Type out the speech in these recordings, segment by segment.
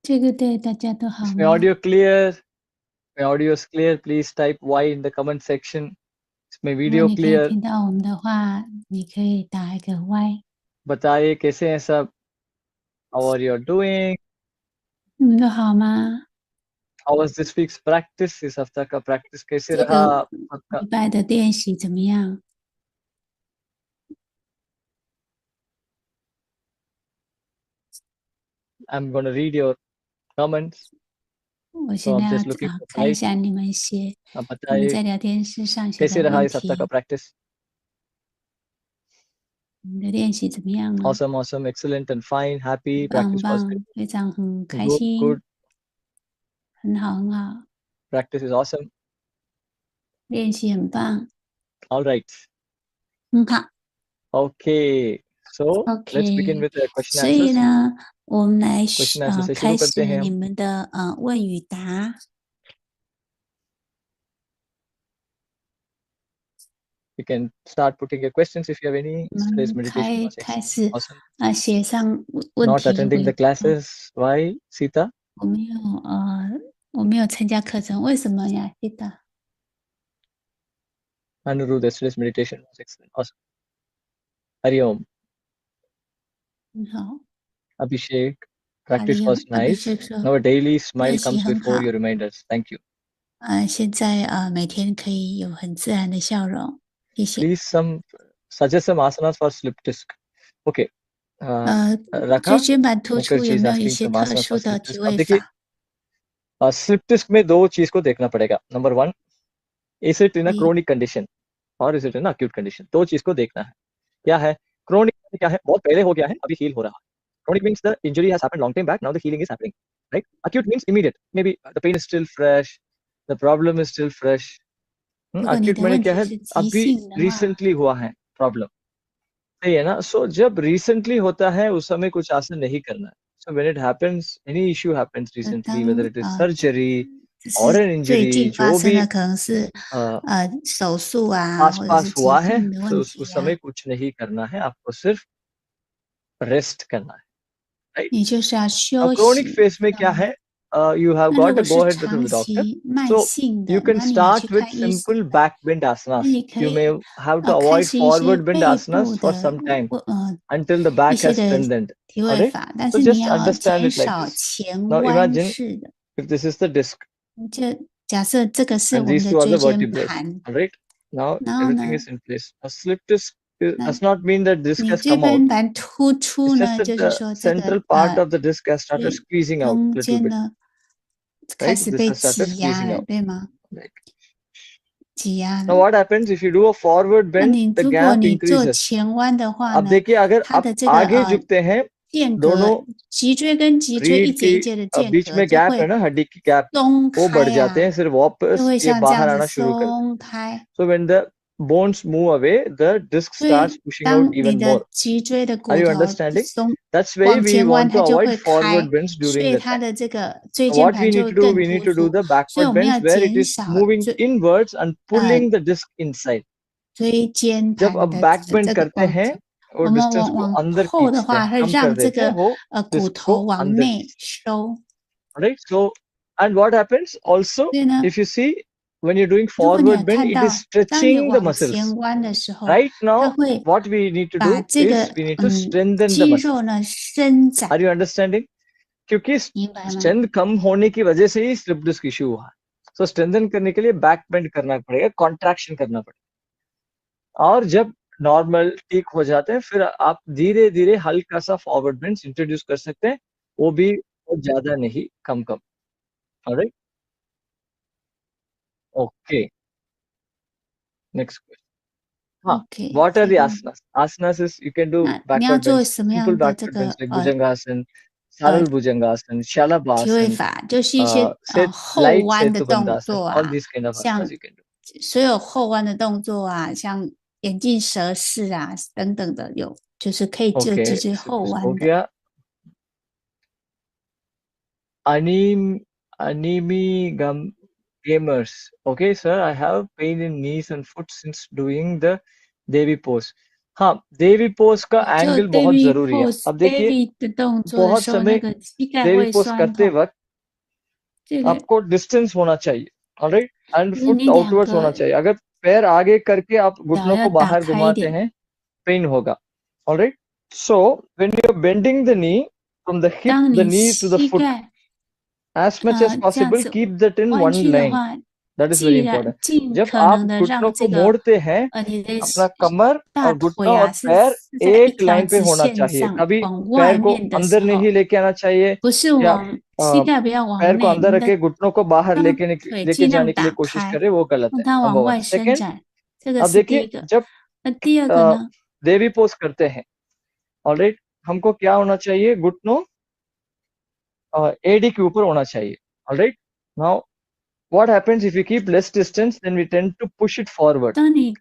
这个对大家都好 Is my 吗？ audio clear? My audio is clear. Please type Y in the comment section. Is my 如果 video 你可以 clear? 听到我们的话，你可以打一个 Y。 बताइए कैसे हैं सब? How are you doing? 你们都好吗？ How was this week's practice? इस हफ्ता का practice कैसे 这 रहा 个 आपका? 礼拜的练习怎么样？ I'm going to read your comments. 我 So 现在 I'm 要 just looking for 看一 type. 下你们写， आप 你们 बताइए 在聊天室上写 कैसे 的 रहा 问 इस हफ्ता का 题， practice? 你们的练习怎么样呢？ Awesome, awesome, excellent and fine, happy. 棒 Practice was 棒，非常很开 good, 心， good. 很好很好， Practice is awesome. 练习很棒， All right. 很好。 Okay. So let's begin OK， with the question 所以 answers. 呢，我们来 Question answer से 开 शुरू करते 始 हैं 你 हम. 们的问与答。 You can start putting your questions if you have any. 我 Today's 们 meditation was 开 excellent, 始 awesome. 写上问 Not 题 attending 回 the 答。 classes. Why, Sita? 我没有参加课程，为什么呀？记得 Anuruddha, yesterday's meditation was excellent, awesome. Hari Om. 很好。 Abhishek, 阿 practice 利 was 阿比 nice. 是说 Now a daily smile 练习 comes 很 before 好， your reminders. Thank you. 现在每天可以有很自然的笑容，谢谢。 Please suggest some asanas for slip disc. Okay. 椎 Raka 间盘突出 Mukherjee 有 is 没有一 asking 些 some 特 asanas 殊 for 的 slip 体 disc. अब 位 देखिए 法？ slip disc में दो चीज को देखना पड़ेगा. Number 1, is it in a 一 chronic condition और is it in acute condition? दो चीज को देखना है. क्या है क्रोनिक? क्या है बहुत पहले हो गया है, अभी हील हो रहा है. Chronic means the injury has happened long time back, now the healing is happening, right? Acute means immediate, maybe the pain is still fresh, the problem is still fresh. 如果你 Acute 的 मैंने 问 क्या 题 है 是急 अभी 性的话， recently हुआ है problem, सही है ना? सो जब recently होता है उस समय कुछ आसन नहीं करना है. So when it happens, any issue happens recently, 当 whether it is surgery 只 or 是 an 最 injury, 近发 जो 生 भी 的可能是手术啊， आस 或者 पास 是急 हुआ है, 性的 तो 问 उस 题啊， समय कुछ नहीं करना है, आपको सिर्फ रेस्ट करना है, right? 你就是要 Now 休 chronic 息， phase 知 में 道 क्या 吗？ है? You have 那 got 如 to 果 go 是 ahead to the 长 doctor. 期慢 So 性 you 的， can 那你要去 start with 看医生。 simple back bend 那 asanas. 你可 You 以 may have to 开 avoid 始一些 forward bend 背 asanas 部 for 的 some time 呃 until the 一 back 些 has 的 strengthened. 体 All 位 right? 法，但 So 是你 just 要 understand 减 it like 少 this. 前 Now 弯 imagine 式的。 if this is the disc 就假设这个是 and 我们 these 的 two are 椎 the 间 vertebrae. 盘， All right? Now 然后 everything 呢， is in place. A slip disc 那 does not mean that disc 你 has 椎 come out. 间盘突 It's 出 just 呢， that 就是 the 说这 central 个 part of the disc has started 椎 squeezing out a 中 little 间 bit. 呢开 Right? 始 This 被 has started 挤压 squeezing 了， out. 对吗？ Like 挤压 now 了。 what happens if you do a forward 那 bend, 你 the 如果 gap 你做 increases. 前弯的话 अब 呢， देखिए अगर 它 आप 的这个 आगे झुकते हैं 间 दोनों 隔，脊椎跟脊椎一 रीढ़ 节 की 一节的间 बीच 隔 में 就 गैप है 会 ना, हड्डी की गैप, 松 वो बढ़ 开 जाते हैं, 啊， फिर 就 वापस 会 ये 像这 बाहर 样子 आना शुरू कर देते 松开。 हैं. So when the bones move away, the disc 所以 starts pushing out 当你 even 的 more. 脊椎的 Are 骨 you 头 understanding? 松 That's why 往 we 前弯， want to 它就 avoid 会开， forward bends 所 during 以 the 它 time. 的这个椎 So 间 what 盘 we 就 need 会 to do, 更 we need 突 to do 出。 the 所以 backward 我们要 bends where it 减 is 少 moving inwards and pulling the disc inside. 椎间 जब 盘 अब 的 back bend 这个 करते हैं 我 और 们 distance को 往 अंदर 后的 खींचते 话， हैं, 会 कम कर 让这 देते हैं, 个 वो 骨 disc 头 को 往 अंदर 内 खींचते收。 हैं. Right? So, and what happens also, 所以呢， if you see, when you're doing 如果你有 forward bend, 看 it is 到，当你 stretching the 往 muscles. 前弯的时候， Right 它 now, 会 what we need to 把 do 这 is 个 we need to strengthen the 肌 muscles. 肉呢伸展， Are you understanding? क्योंकि 明白吗？ strength कम होने की वजह से ही slip disc issue हुआ. So strengthen करने के लिए back bend करना पड़ेगा, कॉन्ट्रैक्शन करना पड़ेगा. और जब नॉर्मल ठीक हो जाते हैं, फिर आप धीरे धीरे हल्का सा फॉरवर्ड बेंड इंट्रोड्यूस कर सकते हैं, वो भी बहुत ज्यादा नहीं, कम कम. Alright, okay, next question. हाँ, OK， what are 这 the 个 asanas? Asanas is you can do 那你要 backward 做 bends, 什么 simple 样的这 backward 个 bends like Bhujangasana, 呃 Sarul Bhujangasana, 体位 Shalabhasana, 法，就是一些 set 后 light 弯的动 Setubandhasana, 作 all 啊， these kind of asanas 像 you can do. 所有后弯的动作啊，像眼镜蛇式啊等等的有，就是可以就 Okay, 是 so 后 this हो 弯的。 गया. Anime gamers. Okay, sir, I have pain in knees and foot since doing the Devi pose. हाँ, देवी pose का 做 angle बहुत David जरूरी है। pose अब देखिए David 的动作的 बहुत 时候，那 समय 个膝盖 देवी 会 पोज 酸 करते 痛。 वक्त 这个 आपको डिस्टेंस होना चाहिए, ऑलराइट, एंड 就是 फुट 你两 आउटवर्ड्स होना 个 चाहिए। अगर पैर आगे करके आप 脚 घुटनों 要 को 打 बाहर 开一 घुमाते 点。 हैं, पेन होगा, alright. So when you're bending the knee from the hip, 当 the 你 knee to the 膝 foot, 盖 as much as 这样 possible 子 keep that in 弯 one 曲的 line. 话， That is very 既然 important. 尽 जब 可 आप 能的 घुटनों 让 को 这个 मोड़ते हैं, 你的 अपना कमर 大 और घुटना 腿 और 啊是 पैर 是在一 एक 条 लाइन पे 直 होना 线 चाहिए। 上 कभी 往外 पैर को 面的时 अंदर 候， नहीं लेके आना चाहिए 不是 या 往膝盖不要往 पैर को 内， अंदर 你 रखे 的 घुटनों को बाहर 让 लेके 腿 लेके 尽量 जाने के लिए 打 कोशिश 开， करे, वो गलत 让 है, 它 नंबर 往 वन। 外伸 सेकेंड, 展，这个 अब 是第一 देखिए 个。 जब 那第二个呢？ देवी पोज करते हैं, ऑलराइट, हमको क्या होना चाहिए, घुटनों एडी के ऊपर होना चाहिए, alright. Now what happens if we keep less distance, then we tend to push it forward, 当你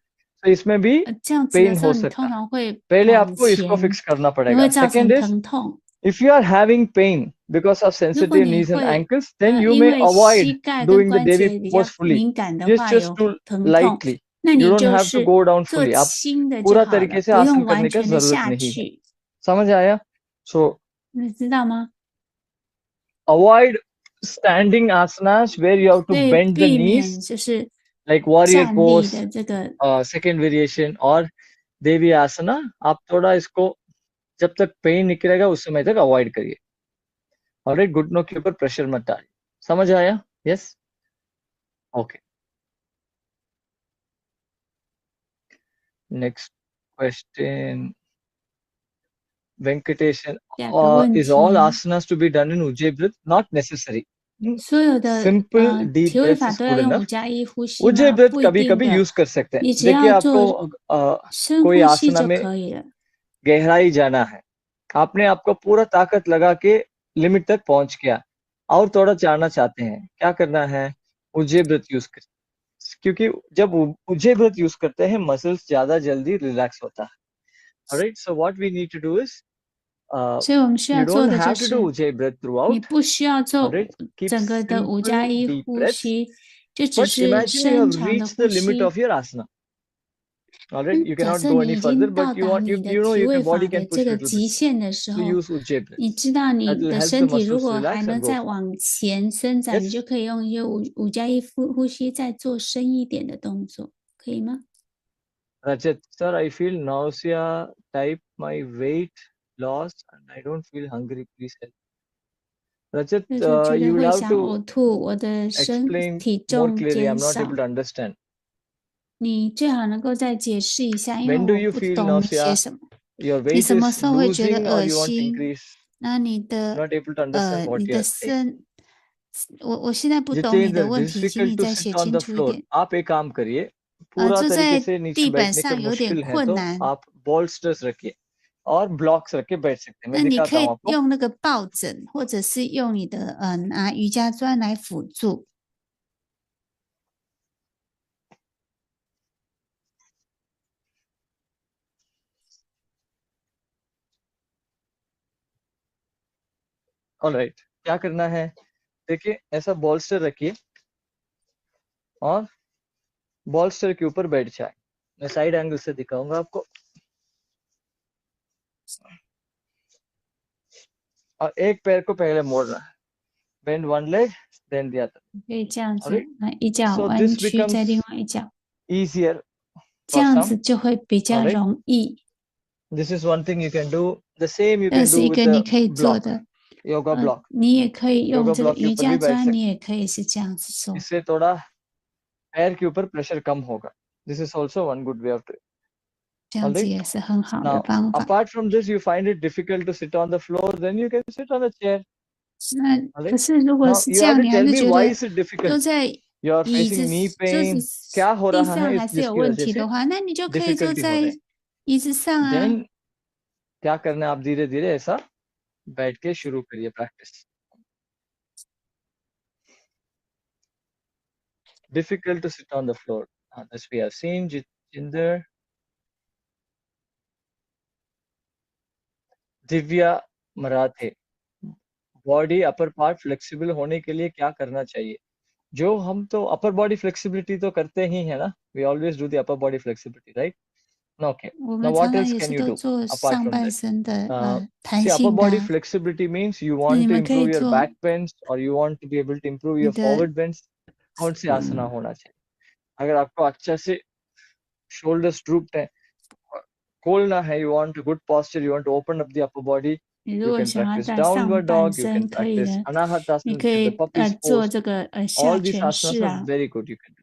तो इसमें भी 这样子 पेन 的时候， हो 你 सकता 通 है। 常会 पहले 往 आपको इसको 前， फिक्स करना 你 पड़ेगा। 会造 second 成 is 疼痛。 if you are having pain because of 如果 sensitive 你 knees and 会 ankles, then you 因 may 为 avoid 膝盖跟 doing the 关 Devi 节比 pose 较 fully. 敏感的 Just 话 just 有 do 疼痛， lightly. 那 You 你 don't 就 have to 是 go down 做 fully. आप 轻的就 पूरा 好 तरीके 了， से 不 आसन 用完 करने का 全的 जरूरत 下 नहीं है। 去， समझ आया? So 你知道吗？ avoid standing asanas where you have to 所以 bend the 避 knees 免就是 like warrior 站立 pose, 的这个 second variation और देवी आसना। आप थोड़ा इसको जब तक पेन निकलेगा उस समय तक अवॉइड करिए, ऑलराइट। घुटनों के ऊपर प्रेशर मत डालिए। समझ आया? Yes, okay. Next question, Venkatesan, 下个问 is all 题。 asanas to be done in Ujjayi breath? Not necessary. 所有的 Simple deep 体位 breath 法 is 都要 good 用 enough. 5+1呼吸 Ujjayi 吗？ breath 不一 कभी 定 कभी 的， यूज कर सकते हैं। 你只 देखिए 要 आपको 做深 कोई 呼吸 आसना 就 में 可以了。 गहराई जाना है, आपने आपको पूरा ताकत लगा के लिमिट तक पहुंच गया और थोड़ा जाना चाहते हैं, क्या करना है, उज्जय ब्रेथ यूज कर, क्योंकि जब उज्जय ब्रेथ यूज करते हैं मसल्स ज्यादा जल्दी रिलैक्स होता है, alright. So what we need to do is 所以我们需 you 要做 don't 的就 have to do 是， Ujjayi breath 你 throughout, 不需要做 alright. Keep 整个的 simple 5+1 deep 呼 breaths, 吸，就只 but 是 imagine you 深 have 长的 reached the 呼 limit 吸。 of your asana, alright. You 假 cannot 设 go 你 any 已 further, 经 but 到 you 达 want 你的 you know 体 your 位 body 法的 can 这 push 个 little 极 bit 限的时 to 候， use Ujjayi breath. 你知道 That 你 will 的 help 身 the 体如 muscles 果 relax 还 and 能 go 再 forward. 往前伸展，你 Yes. 就可以用一些5+1呼吸，再做深一点的动作，可以吗？ Rajat, sir, I feel nausea, type my weight loss, and I don't feel hungry. Please help. Rajat, 就是觉 you 得 will 会 have 想 to 呕吐，我的explain 体 more 重 clearly. 减 I'm not able 少。 to understand. 你最好能够再解释一下，因为 When do 我 you 不 feel 懂你写 nausea? 什么。 Your 你 weight 什么 is 时候会觉得 losing or 恶 you want to 心？ increase? 那你的 Not able to understand what 你 you 的 are saying. 我现在不懂你的 Jitendra, 问题，请 difficult 你 to 再 sit 写 on 清 the 楚一 floor. 点。 आप एक काम करिए, पूरा 坐 तरीके 在 से नीचे 地板 बैठने का 上有点 मुश्किल है 困 तो 难， आप bolsters रखिए और blocks रख के बैठ सकते हैं। 那 मैं 你 दिखाता 可 हूँ 以 आपको। 用那个抱枕，或者是用你的拿瑜伽砖来辅助。 ऑलराइट, क्या करना है, देखिए ऐसा बॉल्स्टर रखिए और बॉल्स्टर के ऊपर बैठ जाए। मैं साइड एंगल से दिखाऊंगा आपको। और एक पैर को पहले मोड़ना है, bend one leg then the other, 可以这样子 alright. 一脚 So 弯 this 曲，再 becomes 另外一脚， easier 这 for 样 some, 子就会比较 alright. 容易。 This is one thing you can do. The same you 这 can 是 do 一 with 个你 the 可以做 block, 的。 yoga block. 你也可以用 yoga 这个 block के 瑜 ऊपर 伽 भी बैठ 砖， सकते, 你也可以是这样子做。 इससे थोड़ा पैर के ऊपर प्रेशर कम होगा. This is also one good way of doing. 这样子 Alright. 也是很好的 Now, 方法。 apart from this, you find it difficult to sit on the floor, then you can sit on a chair. 那 Alright. 可是如果 Now 是 you 这 have 样， to 你还 tell 是 me 觉 why 得 is it 都 difficult. 在 You are 椅子 facing knee 就 pain. 是 क्या हो 地 रहा 上 है 还是有 जिसकी 问 वजह 题 से 的话，那你就可以坐 difficulty हो रहे 在椅子上啊。 Then क्या करना है, आप धीरे धीरे ऐसा बैठ के शुरू करिए practice. Difficult to sit on the floor. This we have seen. Jinder, Divya Marathe, body upper part flexible होने के लिए क्या करना चाहिए? जो हम तो अपर बॉडी फ्लेक्सिबिलिटी तो करते ही है ना, we always do the upper body flexibility, right. Okay. 我 Now 们 what 常常 else 也 can 是 you 都 do 做 apart 上 from 半 that? 身的 弹 See, upper 性的 body 啊， flexibility means you 那你 want to 们可以 improve your 做 back bends or you want to be able to improve 你 your 的 forward bends. कौन सी आसना होना चाहिए? अगर आपको अच्छा से shoulders drooped है, cold ना है, you want a good posture, you want to open up the upper body, 你如 you 果 can 想要 practice 在上 downward 半 dog, you 身 can 可以 practice 的，你 anahatasana, 可 which is the 以 puppy's 做 pose. 这个下 All these 犬 asanas 式 are 啊， very good. You can do.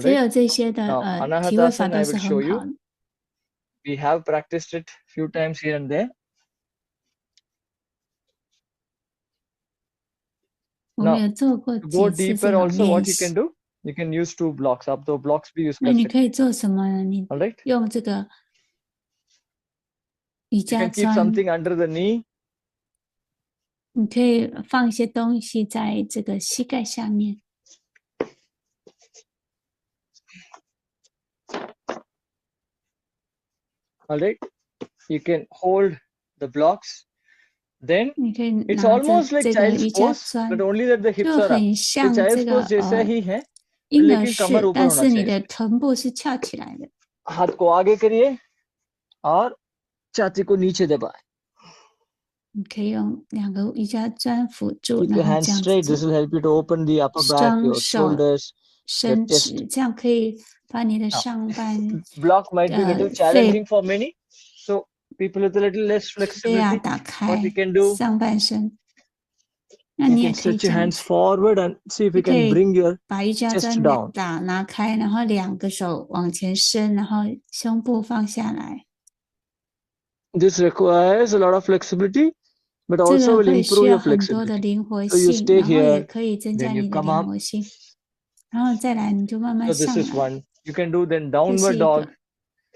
只有 Alright. 这些的 Now 体位法 anahatasana 都 I 是 will show 很好 you. 的。 We have practiced it few times here and there. 我们 Now 有做过 to go 几次 deeper 这种 also 练 what you 习。 can do, you can use 2 blocks. आप 2 blocks भी use 那 कर 你 सकते可以 हैं. 做什么呢？你 Alright. 用这个瑜 You 伽 can keep 砖， something under the knee. 你可以放一些东西在这个膝盖下面。 Alright. You can hold the blocks. Then 你可以 it's 拿着 almost like 这个 child's 瑜伽 pose, 砖， but only that the 就 hips are up. 很 ये 像 child's 这个 pose जैसा ही है, 婴儿 लेकिन कमर 式， ऊपर 但 होना 是你 चाहिए 的 इसमें. 臀部是翘起来的。 हाथ को आगे करिए और छाती को नीचे दबाएं. 你可以用2个瑜伽砖辅助， Keep 然 your 后 hands 这样子 straight. This 做。 will help you to open the upper back, 双 your 手 shoulders, your 伸 chest. 直，这样可以把你的 Now, 上半 block might be a little 肺 challenging for many. So people with a little less 肺啊 flexibility, 打 what we 开， can do, 上半身。那 you 你 can 也可以 stretch 这 your 样 hands 子， forward and see if 你 you 可 can 以 bring your 把瑜伽 chest 砖 down. 拿开，然后2个手往前伸，然后胸部放下来。 This requires a lot of flexibility, but 这 also 个 will 会需 improve 要 your 很多的 flexibility. 灵活 So you 性， stay 然后也 here, 可以增加 then you 你的 come 灵 up. 活性，然后再来你就慢慢 So this 上 is 来， one. You can do then 这是 downward 一 dog. 个。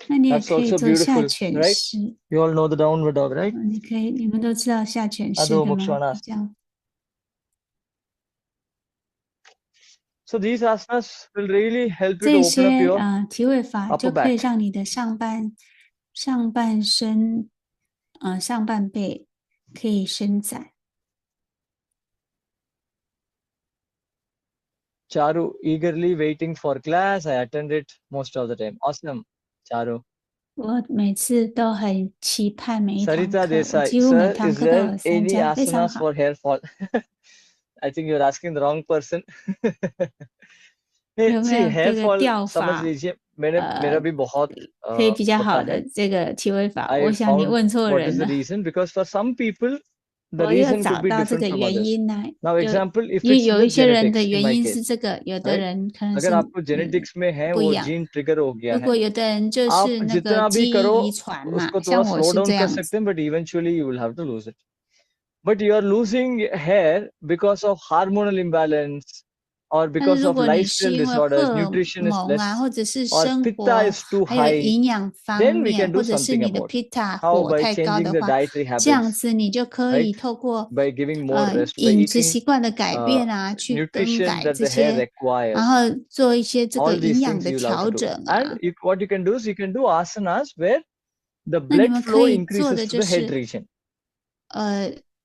那你也 That's 可以 also 做下 beautiful, 犬 right? 式， You all know the downward dog, right? 你可以，你们都知道下犬式 Adho 对吗？ Mukha 这样， So these asanas will really help you to 这 open up 些 your 体位法 upper 就可以 back. 让你的上半身，上半背可以伸展。 Charu eagerly waiting for class. I attend it most of the time. Awesome, Charu. 我每次都很期盼每一堂 Sarita 课，我 Desai, 几乎每 sir, 堂 is 课都 there 有参 any 加，非常 asanas 好。 for hair fall? I think you're asking the wrong person. 有没 See, 有 hair 这个 fall 吊 समझ 法？ लीजिए मेरा भी बहुत 可以比较 होता 好 है. 的这个体位法， I 我想你 found 问错 what 人 is the 了。 reason, because for some people the 我又 reason 找 could be 到这 different 个 from 原 others. 因呢， Now 有 example, if 因为 it's 有 the 一些人的 genetics, in 原 my 因 case, 是这个，有的 right? 人可能 अगर 是 आपको genetics में है 不 वो 一样。 gene trigger हो गया 如 है, 果有的人就 आप 是那个 जितना भी 基 करो 因遗传嘛， उसको थोड़ा 像我 slow 是 down 这 कर 样子。 सकते हैं, but eventually you will have to lose it. But you are losing hair because of hormonal imbalance or 但是 because 如 of 果你是 lifestyle 因为 disorders, 荷尔 nutrition is 蒙啊， less, 或者是 or 生 pitta 活 is too 还有 high, 营养方 then we 面， can 或 do 者是 something 你的 about it. Pitta How? 火 By 太高 changing 的 the 话， dietary 这样 habits, 子你就可 right? 以透过 By giving more rest, by 饮食 eating 习惯的改变啊，去更 nutrition 改 that 这 the hair 些，然 requires. 后做一些这个 All 营 these 养 things 的 you'll have 调 to do. 整 And 啊。 what you can do is you can do asanas where the 那你 blood 们可 flow 以做 increases 的 to 就 the head 是 region.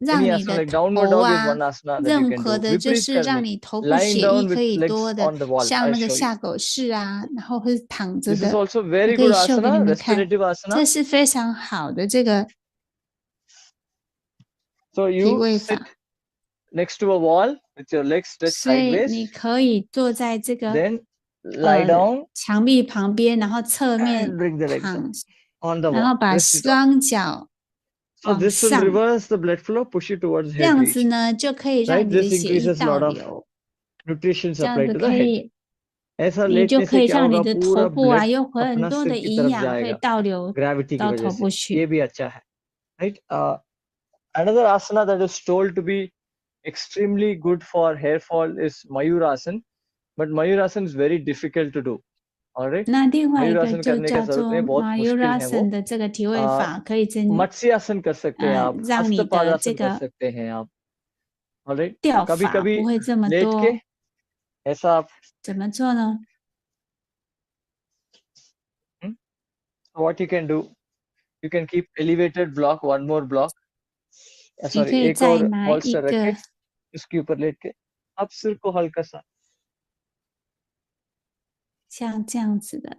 让 Any 你 asana 的 like downward 头 dog is 啊， one asana that you 任 can 何 do. 的就 Viparit 是让 karne, 你头部 lying 血 down 液 with 可以 legs 多的， on the wall. 像 I'll 那个 show you. 下狗式啊，然后会躺着 This is 的， also 我 very 可 good 以秀给你 asana, 们看， restorative asana. 这是非常好的这个 So 体 you 位 sit 法， next to a wall with your legs stretched 所以 sideways, 你可以坐在这个 then lie down 墙壁旁边，然后侧 and 面 bring the legs up 躺， on the 然 wall. 后把 Wrist is up. 双脚 So 往 this will 上， reverse the blood flow, push you towards 这 head 样子 region. 呢就可以 Right? 让你的 This 血液 increases a 倒 lot of 流， nutrition 这样 supply 子 to the 可 head. 以。 ऐसा 你就 लेटने 可 से 以 क्या 让你 होगा, 的头 पूरा 部啊 blood 有很 अपना 多的 सिर की 营 तरफ 养可以 जाएगा 倒流 gravity की 到 वजह 头 से. 部 ये 去。 भी अच्छा है, right? Another asana that is told to be extremely good for hair fall is Mayurasana, but Mayurasana is very difficult to do. All right? 那另外一个 Mayurasana 就 करने का 叫 जरूरत 做 नहीं, बहुत मुश्किल है वो. Mayurasana 的这个体位 अ, 法，可以मत्स्यासन कर सकते हैं आप, 让你的这 हस्तपादासन कर 个 सकते हैं आप. All right? 吊法 कभी-कभी 不会这么 लेट के 多。 ऐसा आप 怎么做呢？ what you can do, you can keep elevated block, one more block. 你 Sorry, 可以 एक 再 और 拿一 bolster 个 रखे, उसके ऊपर लेट के आप सिर को हल्का सा 像这样子的，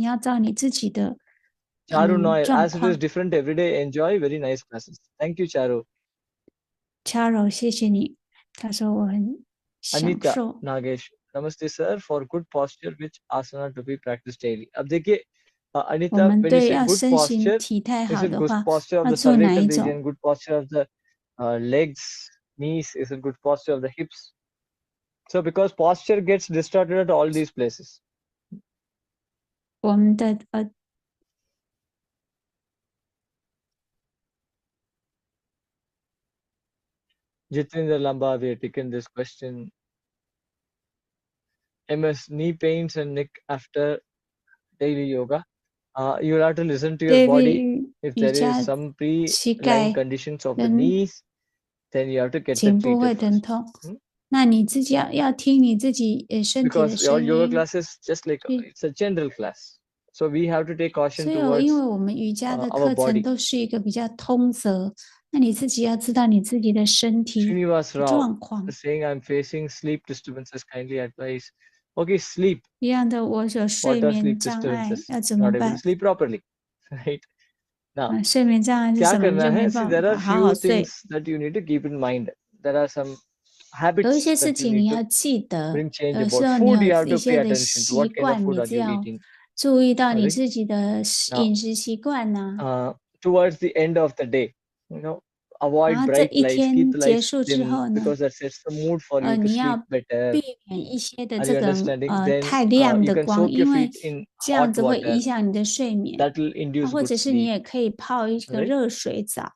你要照你自己的 Charu, no, 状 as it is 况。different every day, enjoy very nice classes. Thank you, Charu. Charo，谢谢你。他说我很享 Anita 受。 Nagesh, Namaste sir. For good posture, which asana to be practiced daily? अब देखिए, 我 Anita, 们 when you 对 say 要 good 身形 posture, 体态 is 好 it 的 good 话， posture of 要 the 做哪 cervical 一种？ region, good posture of the legs, knees? Is it good posture of the hips? So because posture gets distorted at all these places. 我们的Jitendra Lamba, we have taken this question. MS, knee pains and neck after daily yoga. You'll have to listen to your body. David If 瑜 there is 伽 some 膝 pre-lying 盖 conditions of the 跟 knees, then you have to get that 颈部 treated 会疼 first. 痛，那你自己要听你自己身体的 Because your 声 yoga 音。 class is just like, 去 it's a general class. So we have to take caution 所以因 towards 为我们瑜伽的 our 课程 body. 都是一个比较通则，那你自己要知道你自己的身体 Srinivas 的 Rao 状况。 is saying, I'm facing sleep disturbances. Kindly advise. Okay, sleep. 一样的，我有 What 睡 are 眠 sleep 障碍， disturbances? 要怎么 Not able to 办？ sleep properly. Right? Now, 睡眠障碍是 क्या 什么？你 करना 就 है? 没 See, 办 there 法 are 好好 few 睡。 things that you need to keep in mind. There are some 有一些 habits 事 that you 情你 need 要 to 记得， bring change 有 about. 时候你 Food, 有 you have 一 to pay 些的 attention to what 习 kind of 惯， food 你 are 只 you 要 eating. 注意到你 Alright? 自己的 Now, 饮食习惯呐。 towards the end of the day, avoid 然后这 bright 一 lights, keep 天 the 结 lights 束之 dim 后呢， because that sets the mood for you to 你 sleep 要 better. 避免一些的 Are 这 you 个 understanding? Then 太亮 you 的 can 光， soak your 因为 feet in 这样 hot 子会 water. 影响你的睡眠。 That will induce 或 good 者是你 sleep. 也可以泡一个 Right? 热水澡，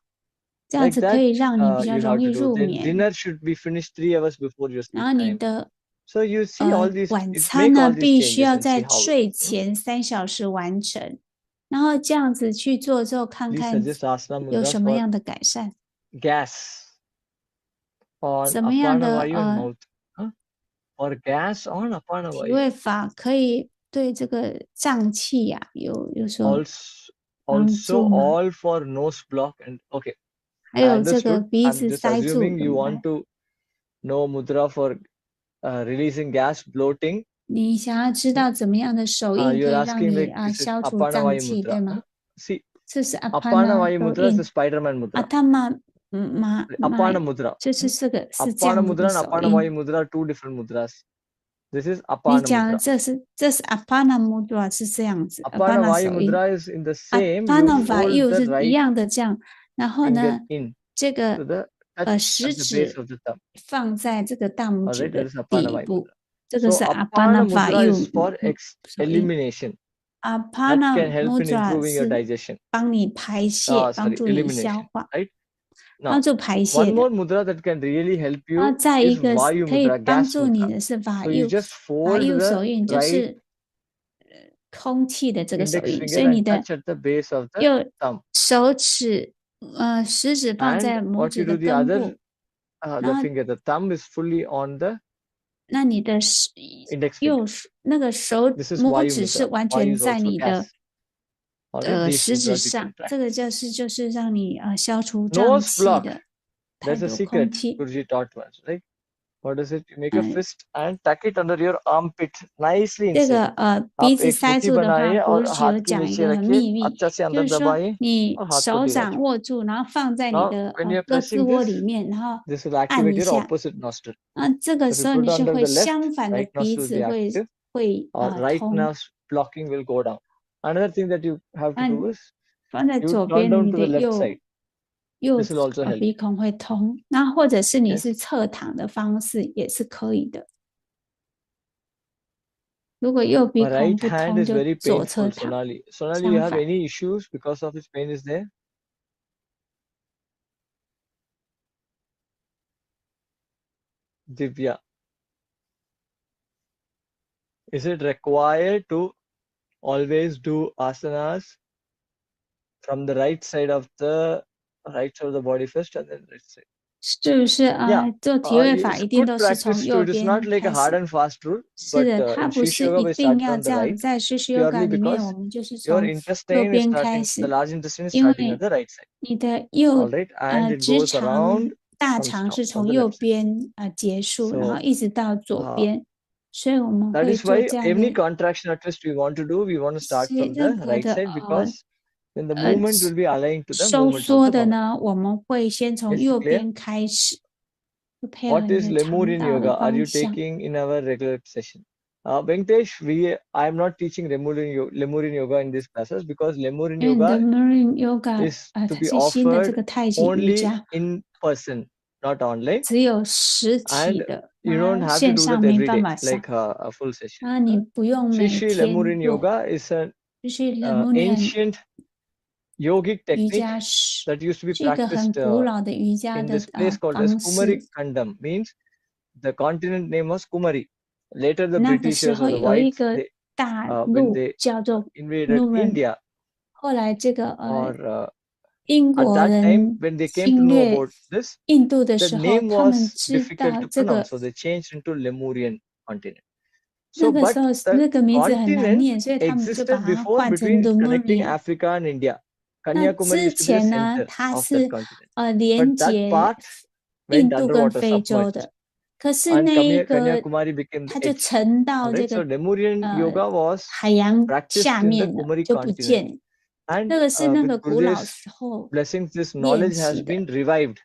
这样 Like 子可 that, 以让你比较 you'll 容 have 易 to do. 入 Then 眠。 dinner should be finished 3 hours before your 然 sleep 后你 time. 的 So you see all these, 晚 you 餐 make 呢 all these 必须 changes 要 and see 在 how. 睡前3小时完成，然后这样子去做之后，看 Please 看 suggest asana 有 mudras 什么 for 样的改善， gas on 什么样 apana 的 vayu and mouth. Or gas on apana 体 vayu. 位法可以对这个胀气呀有所 Also 帮助吗？ all for nose block and okay. 还 I 有这个 understood. 鼻 I'm 子 just 塞住 assuming 怎 you 么 want 办？ to know mudra for releasing gas, bloating. 你想要知道怎么样的手印可 You're 以让 asking 你 like this is 消除 apana 胀 vayu 气， mudra. 对吗？ See, 这是 apana apana vayu 手 mudra is 印 the Spider-Man mudra. ，apana mudra. 就是这个是这 Apana 样子 mudra 的 and 手 apana 印。 vayu mudra are 2 different mudras. This is 你 apana 讲的 mudra. 这是 apana mudra 是这样子 Apana ，apana vayu 手印 mudra is in the same. You，apana fold vayu the 是一 right 样的这样，然后 finger 呢， in 这 to 个 the touch 食 at the base 指 of the thumb. 放在这个大拇指 Alright, that 的 is apana 底 vayu 部 mudra. 这个 So 是 apana apana mudra is vayu for 手印。 elimination. That apana can help in mudra improving your 是 digestion. 帮你排泄，帮 Sorry, 助你 elimination. 消化， Right? 帮 Now, 助排 one 泄的。 more mudra that can really help 那 you 再一 is 个 vayu 可以 mudra, 帮 gas 助你 mudra. 的是 So you just fold vayu the 手印，就 right 是空气的这个手 index 印， finger 所以你 and 的 touch at the base of the 右 thumb. 手指食指放 And 在拇 what 指 you 的 do, the 根 other 部， the 然后 finger, the thumb is fully on the 那你的 index 右 finger. 那个手 This is 拇 vayu 指是 mudra. 完 Vayu 全 is 在 also 你 gas. 的 Alright, these 食指 mudras you 上 can， 这个 practice. 就是让你消除胀 Nose 气 block. 的排 That's a 流 secret 空气。 Guruji taught once, right? What is it? You make a fist and tuck it under your armpit nicely 这 inside. 个 आप 鼻子 एक 塞 मुट्ठी 住的话， बनाइए 古 और 时 हाथ 有 के 讲一 नीचे 个 रखिए, 秘密， अच्छा से 就 अंदर 是说 दबाइए 你 और हाथ को 手 ढीला 掌 छोड़िए. 握住，然后放在你 Now, 的 when you're 胳肢 pressing 窝 this, 里面，然后 this will 按 activate 一 your 下。 opposite nostril. 这个 So if 时 you 候 put 你 it 是 under 会 the left, 相反的 right 鼻 nostril will 子 be 会 active, 会 right 通。 now blocking will go down. Another thing that you have to 按 do is 放在 you 左 turn 边， down 你 to 的 the left side. 右 This will also help. 鼻孔会通。那或者是你 Yes. 是侧躺的方式也是可以的。如果右鼻 My 孔 right 不 hand 通， is 就 very 左侧 painful, 躺。 Sonali. Sonali, you 相 have 反， any issues because of which pain is there? Divya, is it required to always do asanas from the right side of the body first and then right side? 是不是 Yeah, 做体位法 it's 一定 good 都是从 practice too. 右 It is 边 not like a 开 hard 始？ and fast rule, 是 but 的，它 in 不 Shish 是 Yoga 一 we 定 started 要 on 这 the 样。 right 在实施 purely yoga 里面， because 我们就是 your 从右 intestine is 边开 starting, the 始， large intestine is 因 starting 为 at the right side. 你的右 All right, and it 直 goes 肠 around 大 comes 肠 down 是 on 从 the 右 left side. 边结束，然后 So 一直到左 边，所以我们 that 会 is 做 why 这样 any 的。 contraction at least we want to do, we want to start 所以 from the 任何 right 的 side because then the 呃 movement will be aligned to the 收 movements of 缩 the 的 body. 呢，我们会先从 Is 右 clear? 边开始。就配合 What 你 is 的肠 Lemurian 道的 yoga? Are 方 you 向。 taking in our regular session? Venkatesh, I am not teaching Lemurian yoga in these classes because Lemurian 因为 yoga Lemurian Yoga is 它 to be 是新的这 offered 个太极瑜 only 伽， in person, not online, 只有实体 and 的， you don't 那 have to 线 do 上 that 没 every 办 day 法上， like a full session. 那你不用 Sri 每 Sri 天 Lemurian 做。 yoga is an 就是 Lemurian ancient yogic 瑜 technique 伽是 that used to be 一个很 practiced 古老的瑜伽 in 的 this place called as 方 Kumari 式。 Kandam. Means the continent name was Kumari. Later the 那个时 Britishers 候 or the 有一 whites 个 they 大 when 陆 they 叫做 invaded Nuren， India 后来这个 or 英 at 国 that time 人 when they came to 侵 know 略 about this, 印度的 the 时候， name 他们 was 知 difficult 道 to 这个 pronounce, so they changed into Lemurian continent. 那 So 个时 but 候 the 那个名字很难 continent 念，所以他们就把 existed 它 before 换成 between connecting Lumurian。 Africa and India. 那 Kanyakumari 之 used to be the 前呢， center 它 of 是 that continent. 连 But that 接 part 印 went 度跟 underwater, 非洲 submerged. 的，可是 And 那一个 Kanyakumari became 它 the 就 edge. 沉到这 Alright, so 个 Lemurian yoga was 海洋 practiced 下 in the 面了， Kumari 就不 continent. 见了。 And 那个是那 with 个古老 Gurudev's 时候 blessings, this 练 knowledge has 习的。 been revived.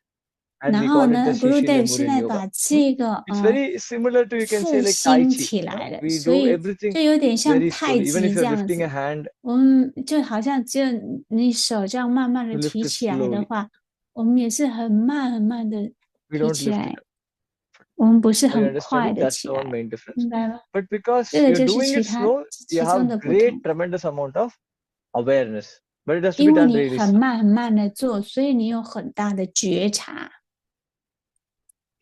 And 然 we 后 call it 呢 the Sri Sri ，Gurudev 现 Lemurian 在 yoga. 把这个 It's very similar to, you can say, 复 like Tai 兴 Chi. 起来了， We 所 do 以 everything 就有点像 very 太 slowly. Even 极 if 这 you're 样 lifting a 子。 hand, 我们就好像只有你手这样慢慢的 you 提 lift it 起来的 slowly. 话，我们也是很慢很慢的 We 提 don't 起 lift 来 it，up. 我们不是 Are you 很快 understanding? 的 That's 起 the one 来， main difference. 明白吗？ But because 这个 you're 就是 doing 其 it 他 slow, 其 you 中 have 的不 great 同。 tremendous amount of awareness. But it has to 因 be 为 done 你 really 很 slow. 慢很慢的做，所以你有很大的觉察。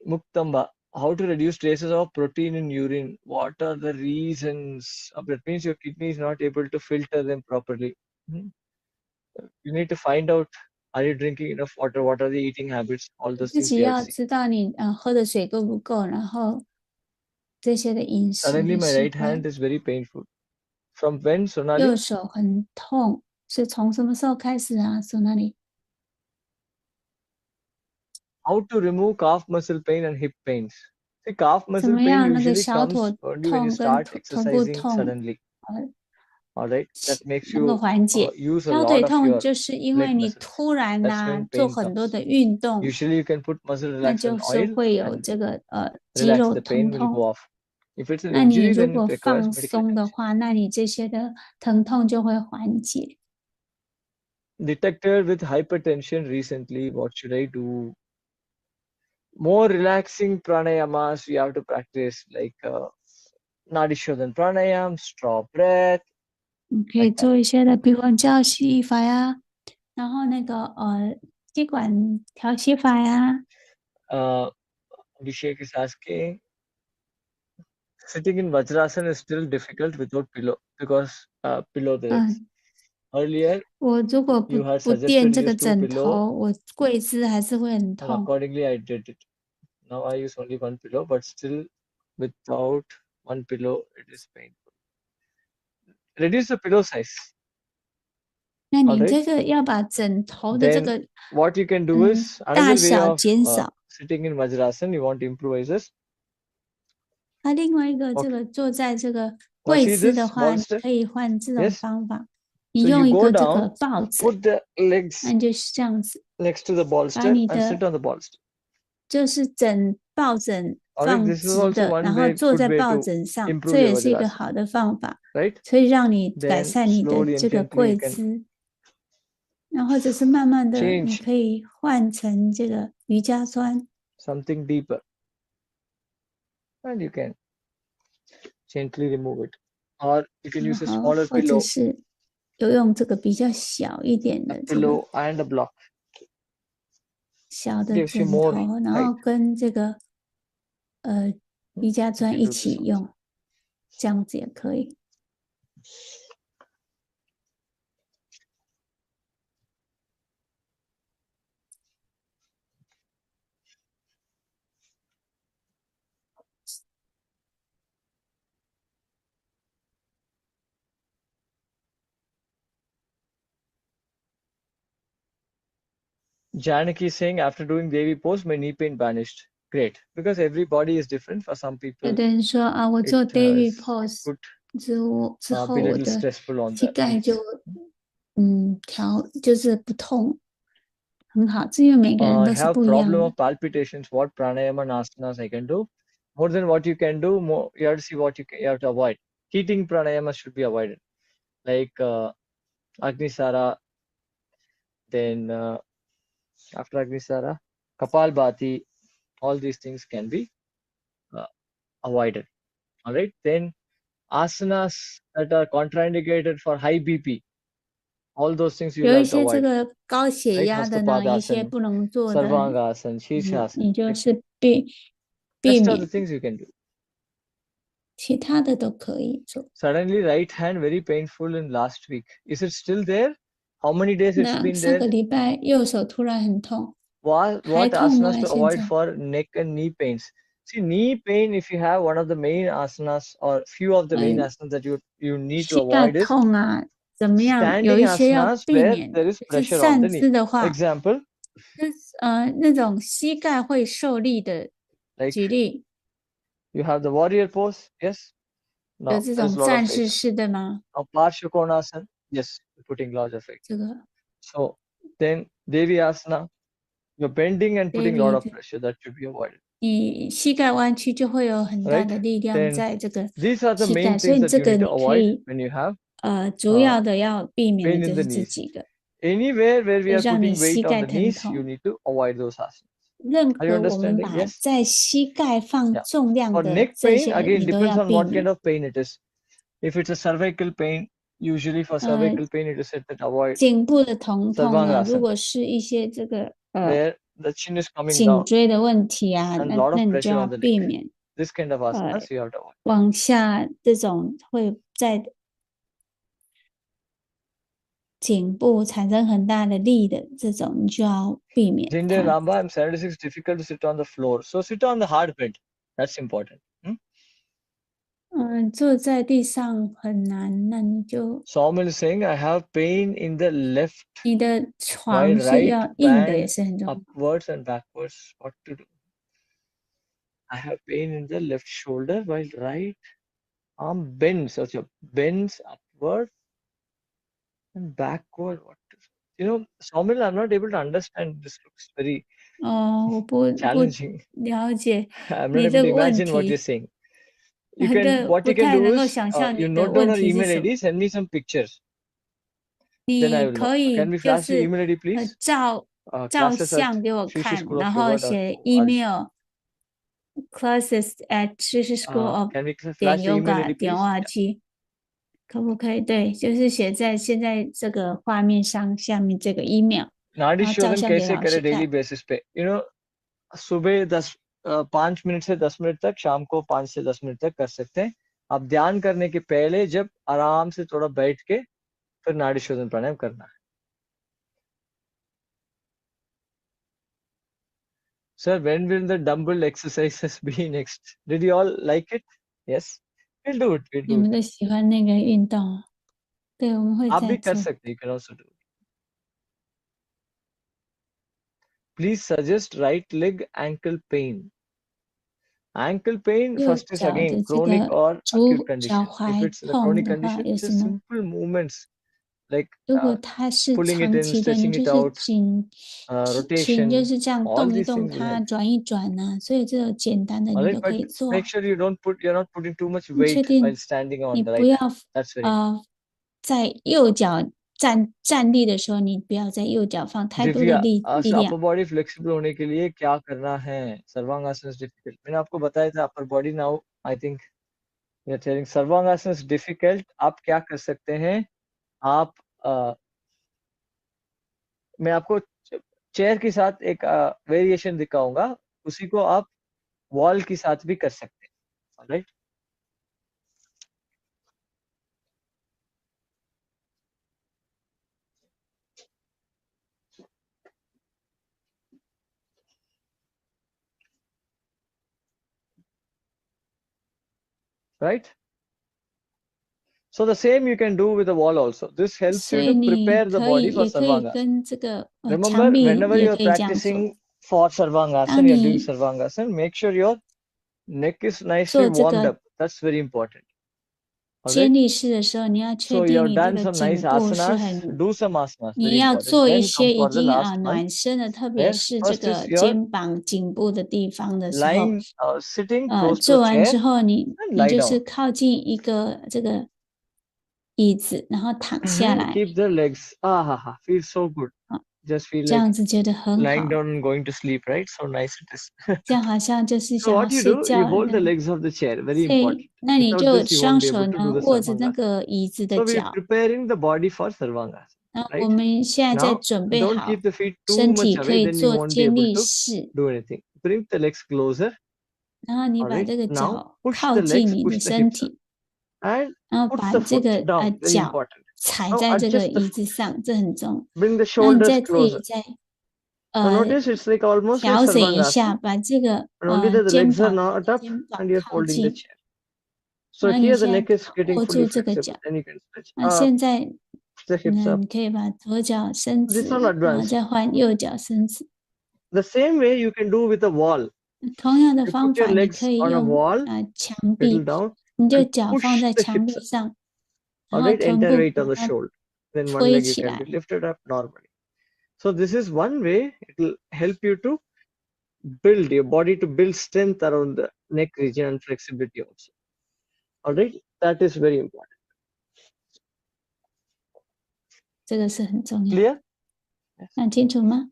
Muktamba, how to reduce traces of protein in urine? What are the reasons? That means your kidney is not able to filter them properly. You need to find out, are you drinking enough water? What are the eating habits? All those 自 things 己 we have 要 to see. 知道你喝的水够不够，然后这些的饮食 Suddenly 的 my 习 right 惯。 hand is very painful. From when, 右 Sonali? 手很痛，是从什么时候开始啊？手那里？ How to remove calf muscle pain and hip pains? See, calf 怎 muscle 么 pain 样？那个 usually 小 comes 腿 only when you 痛跟 start 臀部 exercising 痛， suddenly. 呃， All right, that makes 能够 you 缓解。 use a 小 lot 腿 of 痛 your 就是因 leg 为你 muscles. 突然 That's when 做 pain 很多 comes. 的运动， Usually you can put muscle 那 relaxant 就是 oil 会有 and 这个肌 relax. 肉 The 疼 pain will 痛。 go off. If it's an 那你 injury, 如 then 果 it requires 放 medical 松的 attention. 话，那你这些的疼痛就会缓解。 Detected with hypertension recently. What should I do? More relaxing pranayamas we have to practice, like Nadi Shodhan pranayam, straw breath. 你可以做一些的，比如叫吸法呀，然后那个吸管调息法呀。 Abhishek is asking, sitting in Vajrasana is still difficult without pillow because pillow the legs. Earlier, 我如果 you had 不垫 suggested 这个 use two 枕 pillow, 头，我跪姿还是会很 and 痛。 accordingly I did it. Now I use only one pillow, but still without one pillow, it is painful. Reduce the pillow size. 那你 Alright. 这个要把枕头的这 Then 个 what you can do is 大 another way 小 of 减少。 sitting in Vajrasana. You want to improvise this. 那另外一个这 Okay. 个坐在这个 Now 跪 see 姿 this 的话， bolster. 可以换这种 Yes. 方法。你 So 用 you 一 go 个这个 down, 抱枕， put the legs 那你就是这样子， next to the 把 bolster 你 and 的 sit on the bolster. 就是抱枕 Alright, 放 this is 直 also 的， one 然后 way, 坐 good 在 way 抱 to 枕上， improve 这 your 也是一个 Vajrasana. 好的方法， Right? 可以让你改 Then 善你的 slowly and 这个 gently 跪 you can 姿。然后或者是慢慢的，你 change 可以换成这个瑜伽砖。 something deeper. And you can gently remove it. Or you can use a 然后 smaller 或者 pillow, 是有用这个比较小一点 a 的这个 pillow and a block. 小的 Gives you 枕 more 头，然 height. 后跟这个瑜伽 You 砖 can 一 do this 起 also. 用，这样子也可以。 Janaki is saying, after doing Devi pose, my knee pain vanished. Great. Because every body is different. For some 有 people, 的人说啊，我 it 做 David is- pose could 之后， be a 我 little 的 stressful on 膝 the 盖 knees. 就就是不痛。很好，这因为每个人 I 都是 have 不一样 problem 的。 of palpitations. What pranayama and asanas I can do? More than what you can do, more you have to see what you have to avoid. Heating pranayama should be avoided, like Agnisara. Then after Agnisara, Kapalbhati. All these things can be avoided. All right. Then asanas that are contraindicated for high BP. All those things you 有 will 一 have to 些这 avoid. 个高血 Like 压的呢，一些 Hastapadasan, 不能做的， Sarvangasana, 你 Shirshasana. 就 Like 是避 rest of the 免， things you can do. 其他的都可以做。 Suddenly right hand very painful in last week. Is it still there? How many days it's 那 been 上 there? 个礼拜右手突然很痛， What 还痛吗？ asanas to 现 avoid 在 for neck and knee pains? See, knee pain, if you have one of the main asanas or few of the main asanas that you need to 膝盖 avoid is 痛啊，怎么样？有 standing 一些要 asanas 避 where 免， there is 就是 pressure on 站 the knee. 姿的话， Example, 那种膝盖会受力的， like 举例 you have the warrior pose. Yes. 有 No, 这 there's 种 a lot of 战士 weight. 式的吗？ Now, Parshakonasana. Yes, putting lot of weight. 这个 So then Devi asana, you're bending and putting lot of Devi pressure. That should be avoided. 你膝盖弯曲就会有很大 Right? 的力量 Then 在这个 these are the 膝盖， main 所以 things that 这 you 个 need 你 to 可 avoid 以 when you have 主要的要避免 pain 的 in 就 the 是这 knees. 几个， Anywhere where we 就 are 让你 putting 膝 weight on 盖 the 疼 knees, you 痛。 need to avoid those asanas. 任 Are you 何我们 understanding? 把 Yes. 在膝盖放 Yeah. 重量 For 的 neck 这 pain, 些 again 你都 depends 要 on 避 what kind 免。 of pain it is. If it's a cervical pain, usually for cervical pain, it is said that avoid 颈部的疼痛呢， Sarvangasana, 如果是一些这个 where the chin is coming 颈 down 椎的问题啊， and 那 lot 那 of 你就 pressure 要 on the neck. 避免 This kind of asanas you have to avoid. 往下这种会在颈部产生很大的力的这种，你就要避免 Jinder 它。 Ramba, I'm 76, difficult to sit on the floor. So sit on the hard bed. That's important. 坐在地上很难，那你就 Saumil is saying, I have pain in the left 你的 while 床是 right 要硬的，也 band 是很重要。 upwards and backwards. What to do? I have pain in the left shoulder while right arm bends. So bends upward and backward. What to do? You know, Saumil, I'm not able to understand. This looks very 我不 challenging. 了解 I'm not 你 able 这 to 个问 imagine what you're 题， saying. You can, 不 what you can 太 do 能够 is 想象 you 你的 note down 问 our 题是 email 什么。 ID, send me some pictures. Then I 你 will know. 可 Can 以 we 就 flash the 是 email ID, please? 照 Classes at 相给我 Sri Sri 看， School of 然后 Yoga. 写 email classes at Sri Sri School of Can we 点 flash the email yoga ID, 点 please? org，可不可以？对，就是写在现在这个画面上下面这个 email， नाड़ी 然后照 शोधन 相给 कैसे 老 करें 师 daily 看。 basis पे? सुबह 5 minute से 10 minute तक, शाम को 5 से 10 मिनट तक कर सकते हैं. आप ध्यान करने के पहले जब आराम से थोड़ा बैठ के फिर नाड़ी शोधन प्राणायाम करना है. Sir, when will the dumbbell exercises be next? Did you all like it? Yes, we'll do it. 你们都喜欢那个运动？对，我们会 आप 再 भी कर 做。 सकते हैं. You can also do it. Please suggest right leg ankle pain. Ankle pain 右 first is 脚的 again 这 chronic 个 or acute 脚 condition. If 踝 it's the 痛 chronic 的话， condition, 有 just 什么？ simple movements like 如果它是 pulling it 长 in, 期的，你 stretching 就 it 是 out, 颈就 rotation, 是这样 all 动一 these 动 things will 它， help. 转一转呢，所以这种简单的你 Alright, 都可 but 以做。 make sure you're not putting too much 你确 weight 定 while standing 你 on the 不 right 要 hand. That's very important. 在右脚站立的时候，你不要在右脚放太多的 Divya, 力量。 upper body flexible होने के लिए क्या करना है? Sarvangasana is difficult. मैंने आपको बताया था upper body. Now I think you're telling Sarvangasana is difficult. आप क्या कर सकते हैं? आप मैं आपको चेयर के साथ एक वेरिएशन दिखाऊंगा, उसी को आप वॉल के साथ भी कर सकते हैं. Right, right? So the same you can do with the wall also. This helps 所 you 以 to 你 prepare the 可以 body for 也可以 Sarvangasana. 跟这个 Remember, 墙壁 whenever 也 you're 可以这样做。 practicing for Sarvangasana, 当 you're doing 你 Sarvangasana, make sure your neck is nicely 做这 warmed 个 up. That's very important. 接力式的时候，你要确 So you 定 have 你这 done 个 some nice 颈部是 asanas. 很， Do some asanas. 你 Very 要 important. 做一 Then 些 come 已 for the 经 last one, 暖身的，特别 where 是这 first is 个 your 肩膀、颈部的地方的时候， lying, sitting close to 做 the 完 chair 之后，你 and lie 就是 down. 靠近一个这个椅子，然后躺下 And 来， keep the legs. Feels so good. 好， Just feel 这 like 样子觉得很 lying 好， down and going to sleep, right? So nice it is. 这样好像就是 So 想要 what you 睡 do, 觉 you 的 hold 那 the 种。 legs of the chair. Very 所以 important. 那你 Without 就 this, you 双 won't be 手 able to 呢 do the 握着那 sarvangas. 个椅子的 So we're 脚， preparing the body for sarvangas, 然后 right? 我们现在在 Now 准备 don't 好 keep the feet too 身 much 体可 away, 以 then you 做 won't be 肩 able 力 to 式， do anything. Bring the legs closer. 然后你 All 把 right. 这个 Now 脚 push 靠 the 近 legs, 你 push 的 the 身 hips up, 体， and 然后 put 把 the 这 foot 个 down. Very 脚 important. 踩 Now 在这个 adjust the 椅 foot. 子上，这很重。 Bring the 那你 shoulders 在这里 closer. 再 Now notice it's like almost like 调整一下， sarvangasana, 把这个 but only that the 肩 legs are 膀 not up 肩膀 and you're 靠 holding the 近， chair. So 然后你 here the 现在 neck is getting 握 fully 住这个 flexible. 脚。 Then you can stretch 那 up, 现在 push the hips up. 你可以把左脚伸 This 直， is all 然后 advanced. 再换右脚伸直。 The same way you can do with a wall. 同样的 You 方 put your 法，你 legs 可以 on a 用 wall, 墙 settle 壁， down, 你就 and 脚放 push 在 the 墙壁 hips up. 上，然 All 后 right, 臀 entire 部 weight 把 on the 它 shoulder. Then one 推 leg you 起 can be 来。 lifted up normally. So this is one way. It will help you to build your body to build strength around the neck region and flexibility also. All right, that is very important. 这个是很重要。 Clear? 看清楚吗？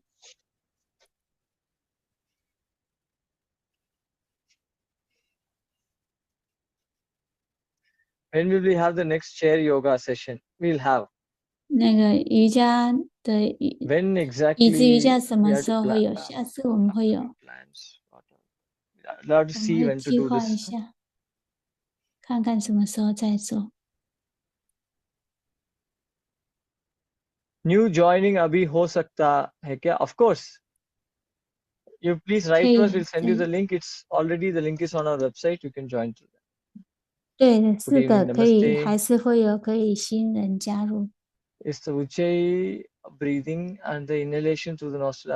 When will we have the next chair yoga session? We'll have. 那个瑜伽的 When 椅 exactly 子瑜伽什 we 么 have 时 to 候 plan? 会有？下次我们会有， Plans. I'll have to 我们 see 会 when to 计 do 划 this. 一下，看看什么时候再做。 New joining अभी हो सकता है क्या? Of course. You please write to us. We'll send you the link. It's already the link is on our website. You can join. 对的， Good 是的， evening, 可以， namaste. 还是会有可以新人加入。 It's the Ujjayi breathing and the inhalation through the nostril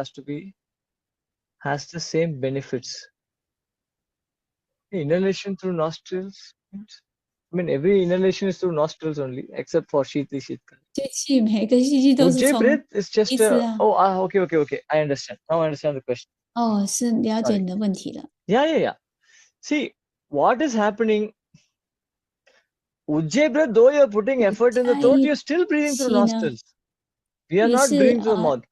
has the same benefits. Inhalation through nostrils means, I mean, every inhalation is through nostrils only, except for Shiti Shitka. 这气每个吸气都是 Ujjayi 从 breath is 鼻 just 子 a, 啊。 okay. I understand. Now I understand the question. 哦，是了解 Sorry. 你的问题了。 Yeah. See, what is happening? Ujjayi breath, though you're putting effort in the throat, you're still breathing through 吸呢， nostrils. We are 也 not 是 breathing through the mouth.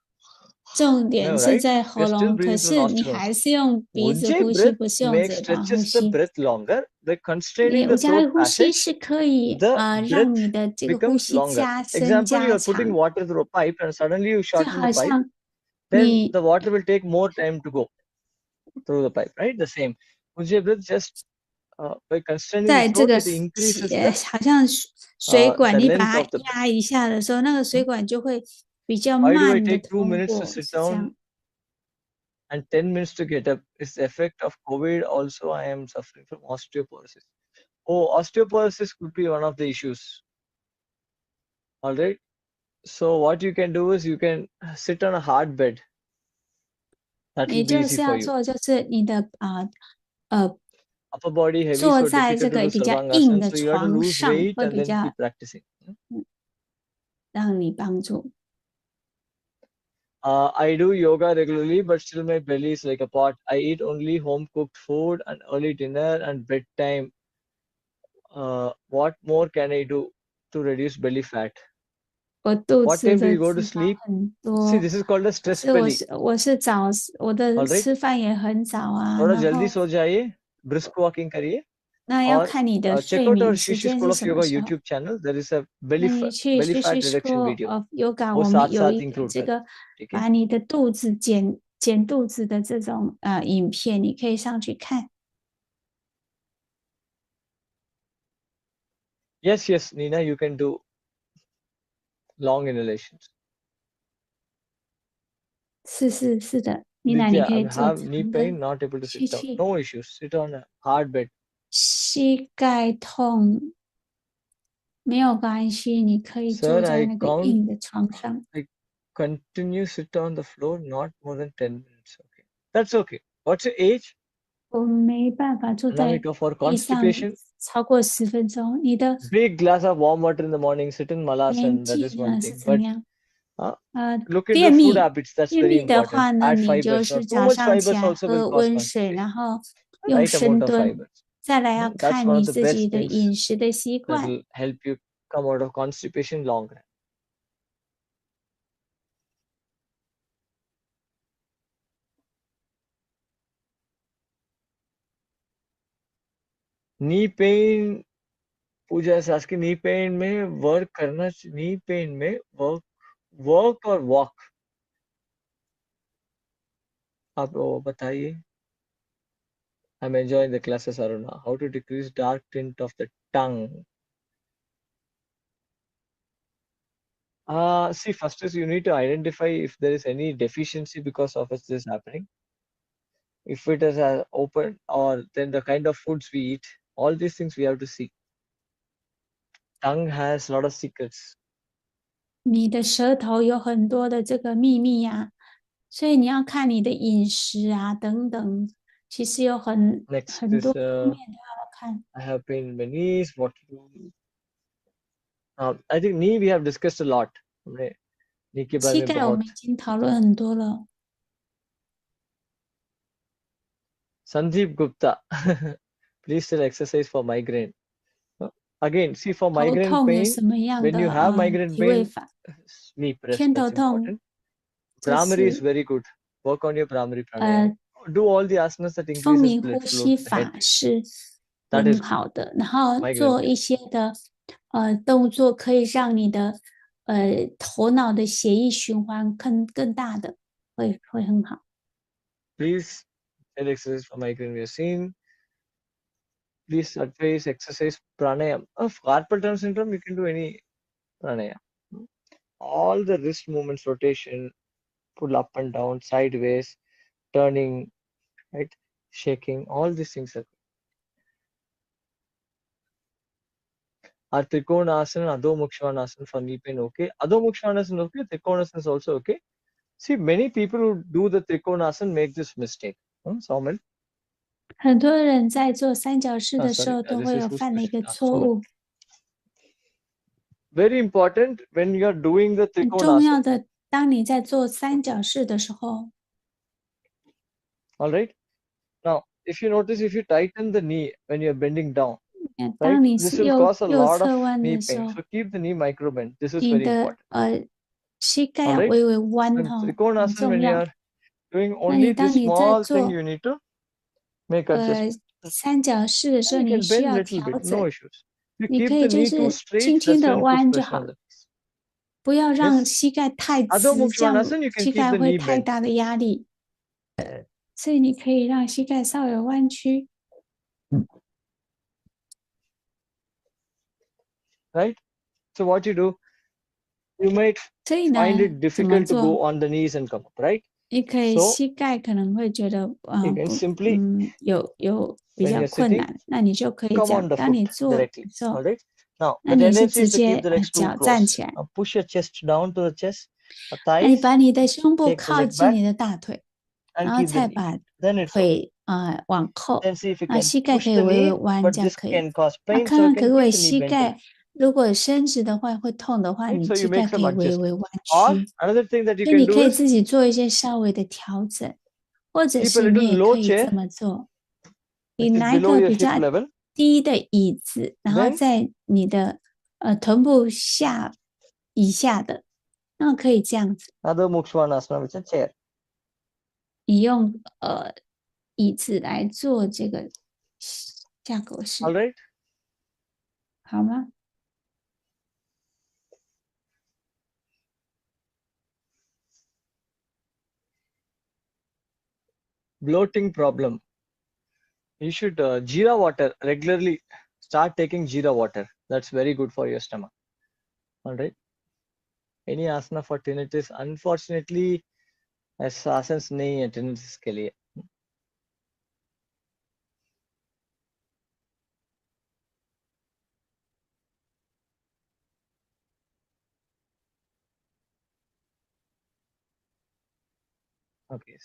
重点 No, 是 right? 在 We 喉 are still 咙，可 breathing through 是你 nostrils. 还是用鼻子 Ujjayi 呼吸， breath 不是用嘴巴 stretches 呼 the 吸。 breath longer by constraining 我 the 加 throat 呼吸 passage. 是可以 The 让 breath 你的这个呼 becomes 吸 longer. 加深 Example, you 加 are putting 长， water through a pipe and suddenly you 就 shorten 好 the pipe, 像 then 你 the water will take more time to go through the pipe, right? The same. Ujjayi breath just by constraining the 在这 throat, 个 it increases the 好像水管， the 你把 length 它 of the breath. 压一下的时候，那个水管就会比较 Why do I 慢的 take 2 通 minutes to 过， sit 是这样。 down and 10 minutes to get up? It's the effect of COVID. Also, I am suffering from osteoporosis. Oh, osteoporosis could be one of the issues. All right. So what you can do is you can sit on a hard bed. That 也 will be 就 easy 是 for 要 you. 做，就是你的Upper body heavy, 坐 so 在 difficult 这 to 个 do 比较硬 Sarvangasana. 的 So you have to 床 lose 上， weight 会 and 比 then 较 keep practicing. 让你帮助。 I do yoga regularly, but still my belly is like a pot. I eat only home cooked food and early dinner and bedtime. What more can I do to reduce belly fat? 我肚 What 子 time do 的 you go to 脂肪 sleep? 很 See, 多， this is called a 可 stress 是 belly. 我是我的 All right. 吃饭也很早啊， थोड़ा 然 जल्दी 后 सो जाइए, brisk walking करिए. 那要 Or 看你的 check 睡 out our 眠时 Shishi 间 School 是 of 什么 Yoga 时候。 YouTube channel. There is a 那你去 belly fat Shishi reduction School video. of Yoga， वो 我们 साथ 有 साथ 一个 include 这 कर 个 ठीक है? 把你的肚子减肚子的这种影片，你可以上去看。 Yes, Nina, you can do long inhalations. 是的，妮娜，你 Ditya, 可以 I 做 have knee 长的 pain, not able to 吸 sit down. 气。 No issues. Sit on a hard bed. 膝盖痛没有关系，你可以 Sir, 坐在 I 那个 count. 硬的床上。 I continue sit on the floor, not more than 10 minutes. Okay, that's okay. What's your age? 我没办法坐在 Anamika, for 地上 constipation, 超过10分钟。你的 big glass of warm water in the morning, sit in 便 Malasan, that 秘 is one 呢是 thing. 怎么 But 样？ uh, 呃， look into 便 food 秘， habits, that's 便 very 秘的 important. 话呢， Add 你就 fibers. 是 Too 早 much 上起 fibers 来 also will 喝 cause 温水， constipation. 然后用 Right amount 深 of 蹲， fibers. 再来要 That's 看 one 你 of the 自 best 己的 things 饮食的习 that 惯。 will help you come out of constipation long run. Knee pain, Pooja is asking, knee pain में work करना, knee pain में work or walk? आप वो बताइए. I'm enjoying the classes, Aruna. How to decrease dark tint of the tongue? See, first is you need to identify if there is any deficiency because of which this is happening. If it is open, or then the kind of foods we eat, all these things we have to see. Tongue has a lot of secrets. 你的舌头有很多的这个秘密呀、所以你要看你的饮食啊等等，其实有很 Next 很 is 多方面都要看。 I have pain in my knees. What to do? I think knee we have discussed a lot. हमने knee के बारे膝में盖我们 बहुत. 已经讨论很多了。 Sandeep Gupta, please tell exercise for migraine. Again, see, for 头 migraine 痛有 pain, 什么样 when you 的 have migraine 体位 pain, 法？ sleep, rest, 偏头 that's 痛 important. 就 Brahmari is 是 very good. Work on your Brahmari pranayama. Do all the asanas that 风 increases 鸣 blood 呼 flow to 吸 the head. 法是 That 很 is good. 好的，然后 Migraine 做 pain. 一些的动作，可以让你的头脑的血液循环更大的，会很好。 Please tell exercise for migraine we have seen. Please advise exercise pranayama. Of carpal tunnel syndrome, you can do any pranayama. All the wrist movements, rotation, pull up and down, sideways, turning, right, shaking, all these things are. Are Trikonasana and Adho Mukshanasana for knee pain okay? Adho Mukshanasana okay, Trikonasana is also okay. See, many people who do the Trikonasana make this mistake. Saumil? 很多人在做三角式的时 Sorry, 候，都 this 会 is 有 whose 犯了一 question? 个错 Suman. 误。 Very important when you are doing the 很重 Trikonasana. 要的，当你在做三角式的时候， All right. Now, if you notice, if you tighten the knee when you are bending down, right, 当你 this 是 will cause a 右 lot of 侧弯 knee 的时 pain. 候， So keep the knee micro bend. This is 你 very 的 important. 膝盖 All 要 right. 微微弯 So in 哈，很 Trikonasana, 重 when you 要。 are doing 那你 only 当 this 你在 small thing, 做 you need to make adjustments. 三角式的时 And 候， you 你 can 需 bend 要 little 调 bit, no 整。 issues. If you 你 keep 可以 the 就 knee too 是 straight, 轻轻 that's 的 when it puts 弯就 pressure 好 on 了， the knees. 不要让 Yes. 膝盖太 Adho 直，这样 Mukshanasana, you can 膝 keep 盖 the 会 knee 太 bent. 大的压力。所以你可以让膝盖稍微弯曲。 Right? So what you do, you might 所以 find 呢， it 怎么 difficult to 做？ go on the knees and come up, right? 你可以 So 膝盖可能会觉得 you can 不 simply, 有比 when 较 you're 困 sitting, 难，那你就可以 come 这 on 样。 the 当 foot 你做的 directly. 时候， All right. Now 那 the 你是 tendency 直 is to 接 keep the legs too 脚站 close. 起来， Now push your chest down to the chest, 那你 thighs, 把你的胸部 take the 靠 leg 近 back 你的大腿， and 然后 keep the 再 knee 把 bent. Then it's okay. 腿往后， Then see if you 那 can 膝盖 push 可以 the 微微 knee, 弯， but 这样 this 可以。 can cause 那 pain, 看 so you 看可 can 不可 keep 以 the knee 膝 bent a little. 盖如果伸直的话会痛的话， Right? 你 So 膝 you 盖 make 可 some 以微微 adjustments. 弯 Or 曲。 another thing that you 所以 can 你 do 可以 is 自己做一些稍微的调整，或者 keep a 是你 little 也 low 可以 chair, 这么做。你 which is 拿一 below 个 your 比 hip 较 level. 低的椅子，然后 Then 在你的臀部以下的，那可以这样子。 Adho Mukshanasana, which is a chair. 你用椅子来做这个架构 All 式， right. 好吗？ Bloating problem. You should jeera water regularly. Start taking jeera water. That's very good for your stomach. All right. Any asana for tinnitus? Unfortunately, ऐसा आसन्स नहीं है tinnitus के लिए. Okay.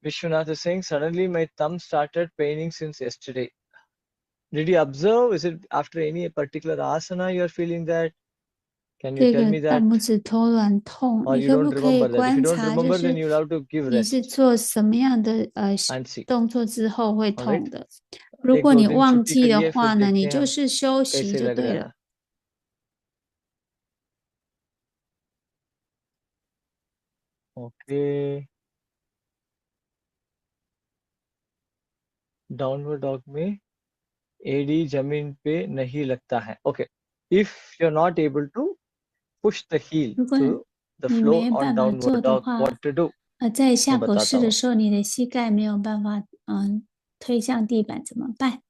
Vishwanath is saying, suddenly my thumb started paining since yesterday. Did you observe? Is it after any particular asana you are feeling that? Can you 这 tell 个 me 大 that? 拇指头软痛， Or 你 you 可 don't 不可以 remember that? If you 观 don't 察，就 remember, then 是 you'll have to give 你是 rest 做什么样的 and see. 动作之后会 All right. 痛的？如 एक 果 दो 你 दिन 忘 छुट्टी 记的 करिए, 话 फिर 呢， देखते 你 हैं 就 हम 是休息 कैसे 就 लग 对 रहा 了。 है. Okay. Downward dog में एडी जमीन पे नहीं लगता है. Okay. If you're not able to push the heel 如果 to the 你 floor 没 on 办法做 downward 的 dog, 话， what to do? 在下 मैं 狗 बताता 式的 हूँ. 时候，你的膝盖没有办法推向地板，怎么办？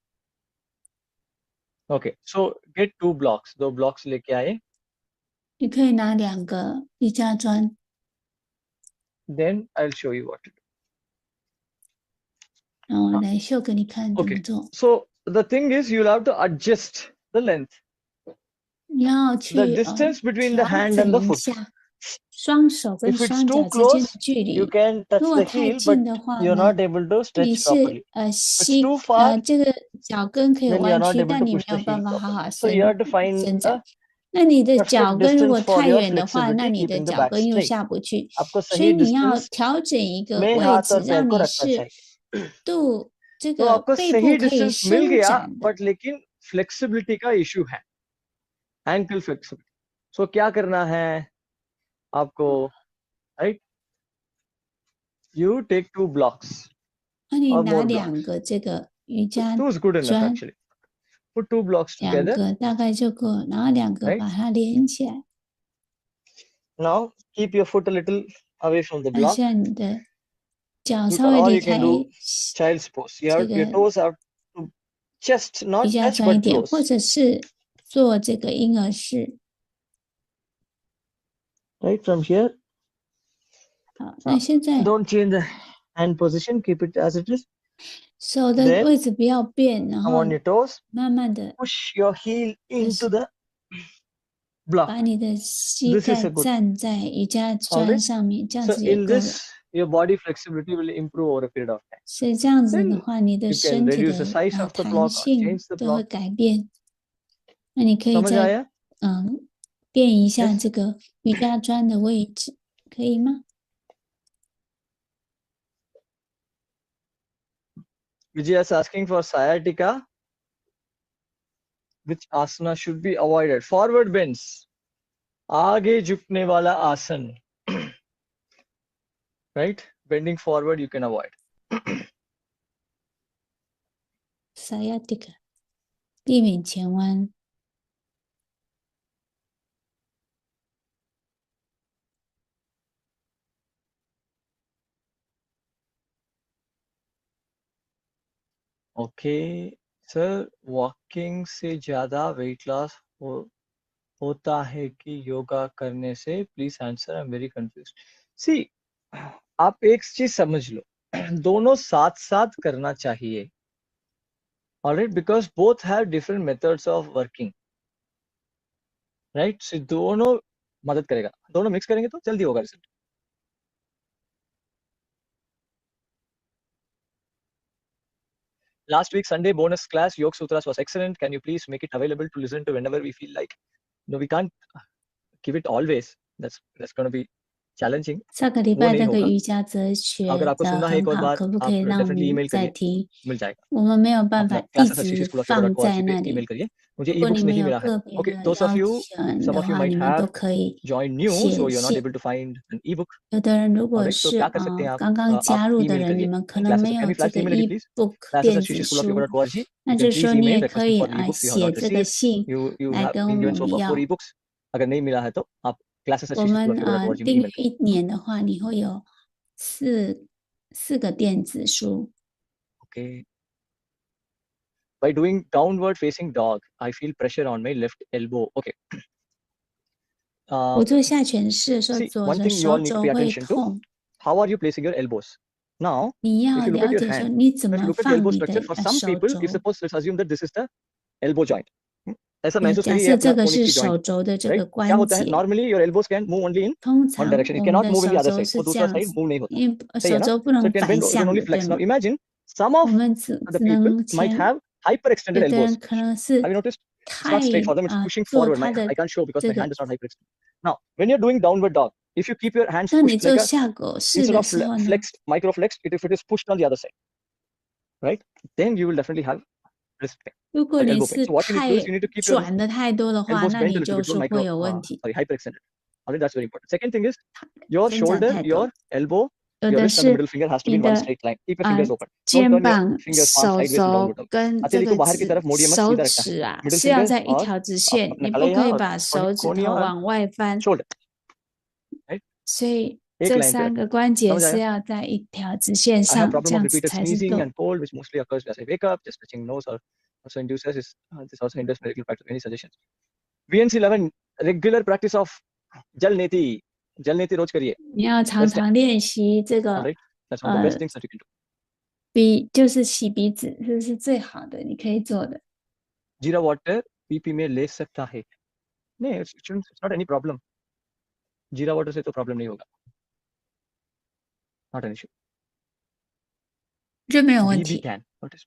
Okay. So get 2 blocks. 2 blocks लेके आए. 你可以拿2个瑜伽砖， Then I'll show you what to do. 然后来秀给你看怎么 Okay. 做。 So the thing is, you'll have to adjust the length. 你要 The 去 distance between the 调 hand and the 整一 foot. 下双手跟 If it's 双 too 脚之间的 close, 距 you 离。 can 如 touch 果 the 太 heel, but 近的话 you're 呢， not able to 你 stretch 是 properly. If it's too far, 这个脚跟可以 then you're 弯 not 曲， able 但 to 你没 push the 有办 heel 法好 properly. 好 So you have to find 伸 a 展。那你的 perfect 脚跟如果 distance for 太 your 远的话，那 flexibility, 你的 keeping the 脚 back 跟又 straight. 下不去。 आपको 所以 सही 你要 distance 调整一个 में 位 हाथ 置， और पैर 让 को 你 रखना 是 चाहिए. 这 तो 个 आपको 背部 सही 可以 distance मिल 伸 गया, 展的。 but लेकिन flexibility का issue है. Ankle flexibility. So क्या करना है आपको, right? You take 2 blocks 那你 or 拿 more 2 blocks. 个这个瑜伽 2 is good enough 砖， actually. Put 2 blocks 2 together, 个大概就够，然后2个 right? 把它连起来。 Now keep your foot a little away from the 按 block, 下你的脚稍微 or 离 you can 开 do child's pose. Your 这个 toes have to just 瑜 not 伽 touch 砖一 but 点，或 close, 者是做这个婴儿式。 right? From here, 好，那现在 don't change the hand position, keep it as it is. 手的 Then 位置不要变，然 come 后 on your toes, 慢慢的 push your heel into the 把 block. 你的膝 This is 盖 a good. 站在瑜伽 All 砖 right. 上面，这样 So 子也 in 够了。 this, your body flexibility will improve over a period of time. 所以这样子的 Then 话，你的 you can 身体 reduce the 的 size of the 弹 block or 性 change the 都会 block. 改变。那你可以 समझ 再 आया? 变一下 Yes. 这个瑜伽砖的位置，可以吗？ Vijay is asking for sciatica. Which asana should be avoided? Forward bends. आगे झुकने वाला आसन. Right? Bending forward you can avoid. sciatica 避免前弯。 Okay. Sir, walking से ज़्यादा weight loss होता है कि योगा करने से? Please answer. I'm very confused. See, आप एक चीज समझ लो, दोनों साथ साथ करना चाहिए. Alright, because both have different methods of working. Right? So दोनों मदद करेगा, दोनों मिक्स करेंगे तो जल्दी होगा result. Last week Sunday bonus class Yoga Sutras was excellent. Can you please make it available to listen to whenever we feel like? No, we can't give it always. That's going to be challenging. 上个礼 वो 拜 नहीं 那个 होगा. 瑜伽哲学 अगर आपको 的 सुनना है 很 एक और 好， बार, 可不可 आप 以让我 definitely 们 email 再 करिए, 听？ मिल जाएगा. 我们没有办 अपना 法一 classes 直 @shishishpura.org 放在 पे 那 email 里。 करिए. मुझे 如果 ebooks 你们 नहीं 有 मिला है. 个别 Okay, 的 those of 要 you, 求 some 的 of you 话， might 你们都 have 可以 joined new, 写 so you're not 信。 able to find an ebook. 有的人如果 Alright, so 是 क्या कर सकते हैं आप? 刚刚 आप 加入的 email 人，你 करिए. 们可能 Classes, 没 can 有 we 这 flash 个 email it please? e-book Classes 电子书， @shishishpura.org. 那 You 就 can 是 please 说你 email 也可 requesting 以 for ebooks you have 写 not 这个 received. 信 You 来 have 跟 been 我 given so 们 far 4 要。 ebooks. अगर नहीं मिला है तो आप classes 我们 @shishishpura.org में 订阅 email 1 करिए. 年的话，你会有4个电子书。 Okay. By doing downward facing dog, I feel pressure on my left elbow. Okay. 我做下犬式的时候， See, 左 one 的 thing you all 手 need to 肘 pay 会 attention to, 痛。 how are you placing your elbows? Now, 你要 if you look at 了 your 解说 hand, 你怎 if you 么 look at the elbow 放你 structure, 的 for some 手 people, if 肘。 suppose let's assume that this is the elbow joint. ऐसा महसूस假 करिए ये 设 अपना 这个 conic 是 की joint 手肘的这 right 个 क्या 关 होता है 节， normally your elbows can move only in 通 one 常 direction, it 我们 cannot 的 move in the 手 other 肘 side, 是 वो 这 दूसरा 样 साइड 子， मूव नहीं होता, 因为 सही है 手 ना? 肘不 So 能 it can 反 bend, it can 向 only 的，对 flex. Now 吗？ imagine some of 我们 the 只 people 能 might 前， have hyperextended 有的 elbows. 人可能 Have 是 you noticed? It's 太 not straight for them, it's pushing 做 forward. 他的 I can't show because 这 my hand 个， is not hyperextended. Now, when you're doing downward dog, if you keep your hands 当你 pushed 做 like a, 下狗式 instead 的 of 时候呢， flexed, micro flexed, if it is pushed on the other side, right? Then you will definitely have wrist pain, 如果你 elbow pain. 是 So what you need to do is 太 you need to keep your 转的太多的话， elbows 那 bent 你 a little 就 bit 是 more 会有问题， hyperextended. Alright, that's very important. Second thing is your 伸展 shoulder, 太 your 多。 elbow, 有 your 的 wrist and the 是 middle finger has to be 你 in one 的 straight line. Keep your fingers open. Don't 肩 turn your 膀、 fingers palm 手 sideways in downward 肘 dog. 跟这 हथेली 个 को बाहर की 指 तरफ मोड़िए मत, 手 सीधा रखना है. 指啊， Middle 是要 fingers 在一 और 条直线， अपना 你不 कलैया 可以 और 把手指 कोहनी 头 और 往外翻。 shoulder. Right? 所以 एक 这 line पे 3 रखना 个 है. 关节 समझ 是 आया? 要在一条直线 I have 上， problem 这 of 样子 repeated 才是 sneezing 对。 and cold, which mostly occurs as I wake up. Just touching nose or also induces this also hinders medical practice. Any suggestions? VNC 11 regular practice of jal neti. जल नीति रोज करिए. 你要常 Best 常练习这个 Alright, that's one of the best things that you can do. 鼻，就是洗鼻子，这是最好的，你可以做的。 जीरा water PP में ले सकता है? नहीं, it's not any problem. जीरा वाटर से तो प्रॉब्लम नहीं होगा. Not an issue. 这没有问 BB 题。 can. What is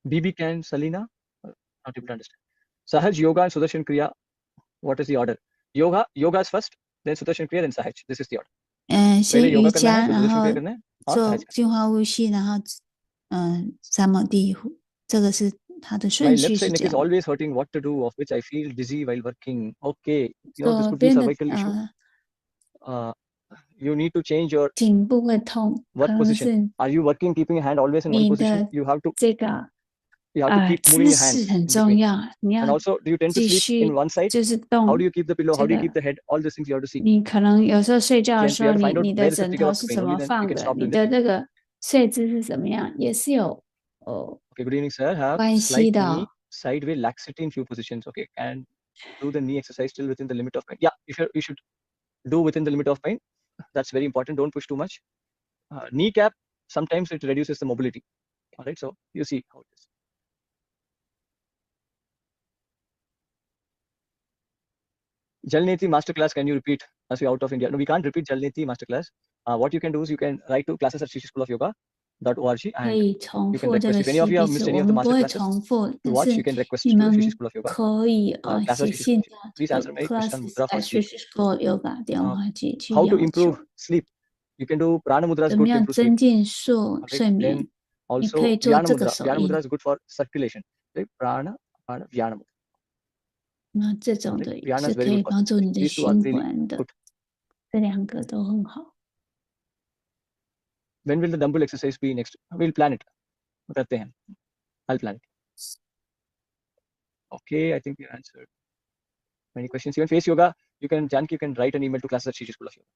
BB can, Salina? Not able to understand. Sahaj, yoga and Sudarshan Kriya. What is the order? Yoga is first, then Sudarshan Kriya, then Sahaj. This is the order. 先 पहले 瑜 योगा करना है, 伽， फिर 然 सुदर्शन 后 क्रिया करना है और 做 सहज करना净化呼吸，然后三摩地，这个是它的 है. My 顺序 left 是 side neck 这 is 样。 always hurting. What to do? Of which I feel dizzy while working. Okay, you know this 左 could be 边的 cervical issue. You need to change your 颈部会痛，可 work 能 position. 是 Are you working keeping your hand always in one 你 position? 的 You have to 这个 keep moving 姿 your hands 势很 in 重 between. 要，你 And 要 also, do you tend to 继 sleep in 续 one side? 就是 How 动 do you keep the pillow? 这 How do you keep 个。 the head? All these things you have to see. 你可能有时候睡觉的 Again, 时 we 候， have to 你 find out 你的 where is the 枕 trigger 头 of 是 pain. 怎 Only 么 then you 放 can 的， stop 你 doing the 的 pain. 这个睡姿是怎么样，也是有 Okay, good evening, sir. Have 关 slight 系的 knee 哦。 sideway laxity in few positions. Okay, and do the knee exercise still within the limit of pain. Yeah, if you should do within the limit of pain. That's very important. Don't push too much. Kneecap, sometimes it reduces the mobility. All right, so you see how it is. Jalneti masterclass, can you repeat as we out of India? No, we can't repeat Jalneti masterclass. What you can do is you can write to classes at Shishi School of Yoga.org 可 and 以重 you can 复这 request. 个 If any of 洗 you 鼻 have 子， missed 我 any of the 们不 master 会 classes 重复， to 但 watch, 是 you can request 你 to Shishi 们 School of Yoga. 可以 Class at 写 Shishi School 信 of Yoga. Please 到 answer my question. classes Mudra for at sleep. Shishi School Yoga 电话去 How to 要 improve 求， sleep? You can do Prana Mudra is 怎么 good to 样 improve sleep. 增进 Alright, 睡 then 眠？你可 also 以做 Vyana 这个 Mudra. 手 Vyana 印。 Mudra is good for circulation. Right? Prana, Vyana Mudra. 那这种 Alright, 的 Vyana 是 is very 可以 good for 帮助 circulation. 你的 These two are 循 really 环的， good. 这2个都很好。 When will the dumbbell exercise be next? We'll plan it. करते हैं. I'll plan it. Okay, I think we answered many questions. Even face yoga, you can write an email to classes at Shishi School of Yoga.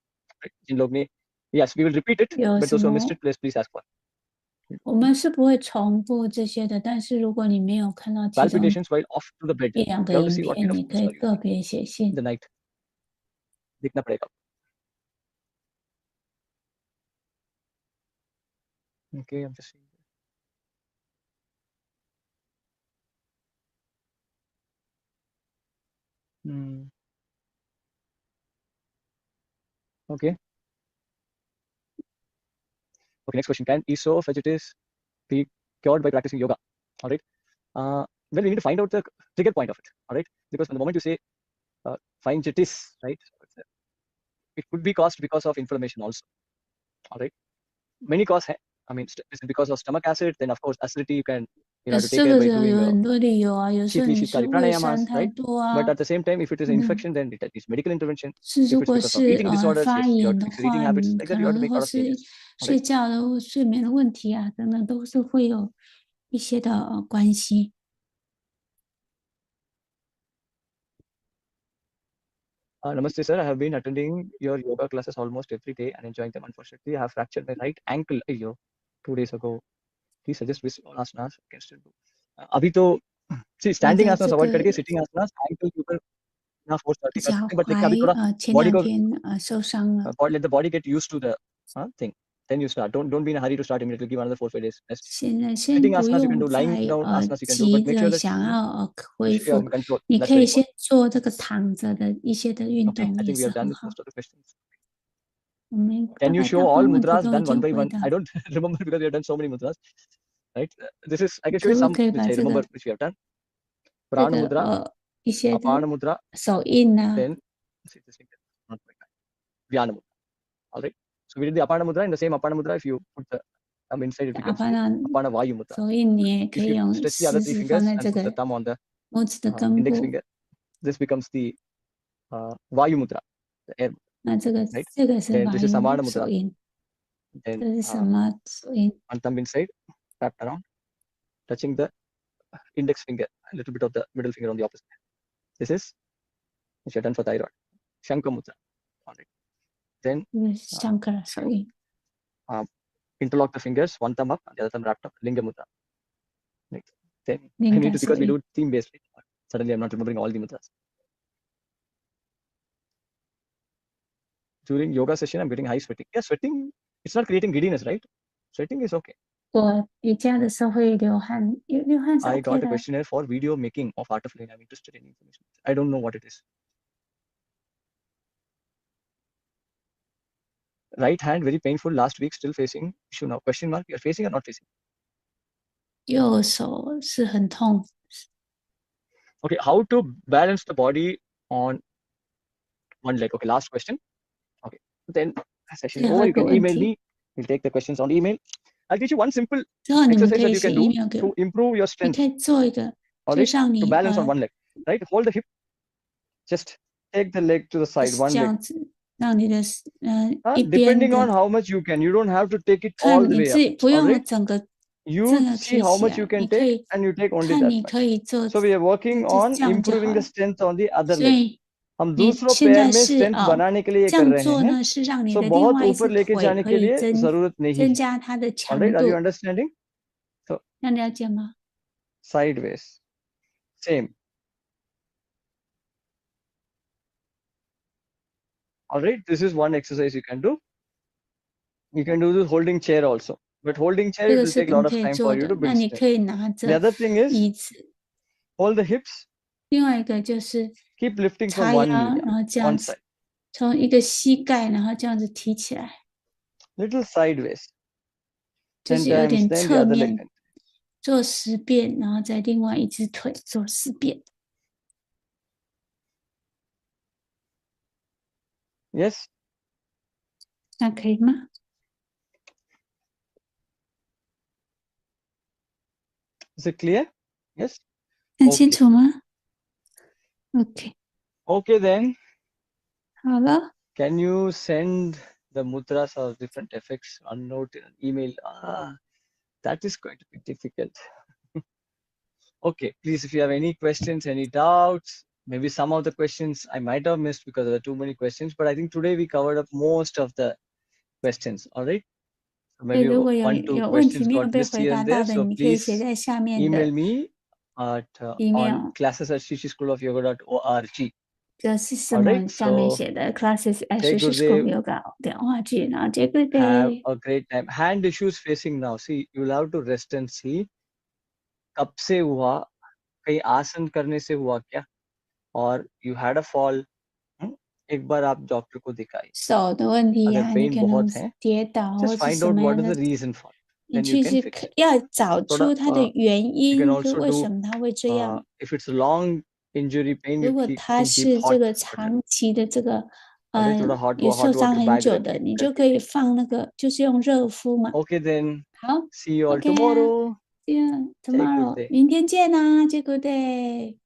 Right? जिन लोग ने, yes, we will repeat it. 有 But 什 those who missed 么 it, please ask for. 我们是不会重复这些的，但是如果你没有看到其中 Palpitations while off to the bed. 1-2 You 个 have to 影 see what 片， kind of 你可 foods 以 are you 个 eating 别写 in 信。 the night. देखना पड़ेगा. Okay, I'm just seeing. Okay. Okay, next question. Can esophagitis be cured by practicing yoga? All right. Well, we need to find out the trigger point of it. All right. Because from the moment you say pharyngitis, right, it could be caused because of inflammation also. All right. Many causes. I mean, is it because of stomach acid? Then of course acidity you can have to take 这 care 个 by 就 doing 有很多理由啊，有时候 Shitli 你是 Shitkari 胃 pranayamas, 酸太 right? 多啊， But at the same time, if it is an infection, then it needs medical intervention. 是 If 如 it's 果 because of 是 eating disorders, 发 yes, you 炎 have to 的 fix your eating 话， habits 你 like 可 that. You have to 能 make a 或 lot of 是 changes. All 睡 right. 觉的或睡眠的问题啊，等等，都是会有一些的关系。Namaste, sir. I have been attending your yoga classes almost every day and enjoying them. Unfortunately, I have fractured my right ankle 2 days ago. Please suggest which asanas I can still do. अभी तो see 你 standing 的 asanas 这 avoid 个 करके sitting asanas ankle के ऊपर ना force करके कर 脚 सकते हैं. But देखिए अभी थोड़ा 踝前 body 2 को天受伤了， let the body get used to the thing. then you start. Don't be in a hurry to start immediately. Give another 4-5 days rest. 现在 Sitting 先不 asanas you can 用 do, lying 再 down asanas you can do, 急 but make sure 着 that 想要恢 you're in 复， control. 你 That's 可 very 以先 important. 做这个躺着的一些的运 Okay, 动 I 也 think we 是 have done 很 with 好。 most of the questions. 我们 Can 大 you 概 show 大 all 部分问题 mudras 都已 done one 经 by 回 one? 答。 I don't remember because we have done so many mudras, right? This is, I can show 可 you 不 some 可以 which 把 I 这 remember 个 which we have done. 这 Prana 个 mudra, 一些的 apana mudra, 手印啊， then see this thing, not going back. Vyana mudra. All right. So we did the apana mudra. In the same apana mudra, if you put the thumb inside, it 阿 becomes 巴 the 那 apana vayu mudra. 手印你也可 If 以 you 用 stretch the other 食 three 指放 fingers 在 and 这 put the 个 thumb on the 拇指的根 index 部， finger, this becomes the vayu mudra, the air, 那这个 right? 这个是 Then 瓦 this is 尤 samana 手 mudra. 印， Then 这是什么手印？ one thumb inside, wrapped around, touching the index finger, a little bit of the middle finger on the opposite. This is which are done for thyroid. Shankha mudra. All right. Then 这个香克的手印。 interlock the fingers, one thumb up and the other thumb wrapped up, linga mudra. Right. Then I Linga need to, because we手印。 do theme based. Suddenly I'm not remembering all the mudras. During yoga session, I'm getting high sweating. Yeah, sweating, it's not creating giddiness, right? Sweating is okay. 我瑜伽的时候会流汗，流汗是 I OK got a 的。 questionnaire for video making of art of living. I'm interested in information. I don't know what it is. Right hand, very painful last week, still facing issue now. Question mark, you're facing or not facing? 右手是很痛， Okay, how to balance the body on one leg? Okay, last question. Okay, then session 最 over. 后一 You 个 can 问 email 题。 me. We'll take the questions on email. I'll teach you one simple 之后你们 exercise 可 that 以 you 写 can do email 给 to 我， improve your 你 strength. 可以做一个， All 就 right, 让 to 你 balance on one leg. Right, hold the hip. Just take the leg to the 就 side, 是 one 这 leg. 样子，让你的一边 Depending on 的 how much you can. You don't have to take it 看 all the 你 way 自 up. 己不 All 用 right, 整个 you 这个 see 提 how 起 much you 来，你 can 可 take 以 and you take only 看 that 你 much. 可以做， So we are working 就 on 这样就好 improving the 了。 strength on the other 所 leg. 以 हम 你 दूसरों 现 पैर 在 में 是 strength बनाने के लिए ये 这 कर 样 रहे 做 हैं 呢，是让你 so 的另 बहुत 外一只 ऊपर लेके 腿 जाने 可 के 以 लिए जरूरत नहीं 增 है 加它的 all 强 right are you 度， understanding so 能了解吗？ sideways same all right this is one exercise you can do this holding chair also but holding chair 这 it 个 will 是 take a 你 lot of 可以 time 做 for you 的， to 那 build 你 strength 可以拿 the 着 other thing is 椅子。 hold the hips 另外一个就是 keep lifting from 叉 one 腰， knee 然后这样 one 子 side 从一个膝盖，然后这样子提起来， little sideways 就 10是有 times 点 then the 侧 other leg 面 10. 做10遍，然后再另外一只腿做10遍， yes 那可以吗？ is it clear yes 很清 okay 楚吗 ？OK， okay then 好了。 can you send the mudras or different effects on note in an email that is going to be difficult okay please if you have any questions any doubts maybe some of the questions I might have missed because there are too many questions but I think today we covered up most of the questions all right so 所以 maybe 如果有 1-2问题 questions 没有 got 被 missed 回 here 答 and 到 there 的， so 你可以写 please 在下面 email 的 me at on email， classes@shishschoolofyoga.org 这是什 all 么 right 下面 so 写的 classes at Jai Sushi School Gurudev yoga.org，然后这个 have day a great time hand issues facing now see you'll have to rest and see कब से हुआ कहीं आसन करने से हुआ क्या और you had a fall एक बार आप डॉक्टर को दिखाइए 手的问题 अगर 呀、你 पेन 可能 बहुत है 跌倒 just 或是 find 什 out 么 what 样 is 的 the，reason for it 你 then you 其 can 实 fix it 要找 थोड़ा 出它的原 you can 因，就 also 为 do 什么它会这样。 if it's a long injury pain 如 you 果 keep 它 can keep 是这 hot 个 but little 长期的这个， और थोड़ा hot 也受 hot 伤 water 很 bag 久 रखिए 的，你 घर 就 के 可以 पीछे 放那个，就是用热敷嘛。 okay then 好 see you all ，OK 啊 tomorrow ，See you Jai tomorrow， Gurudev 明天见啊，Good day。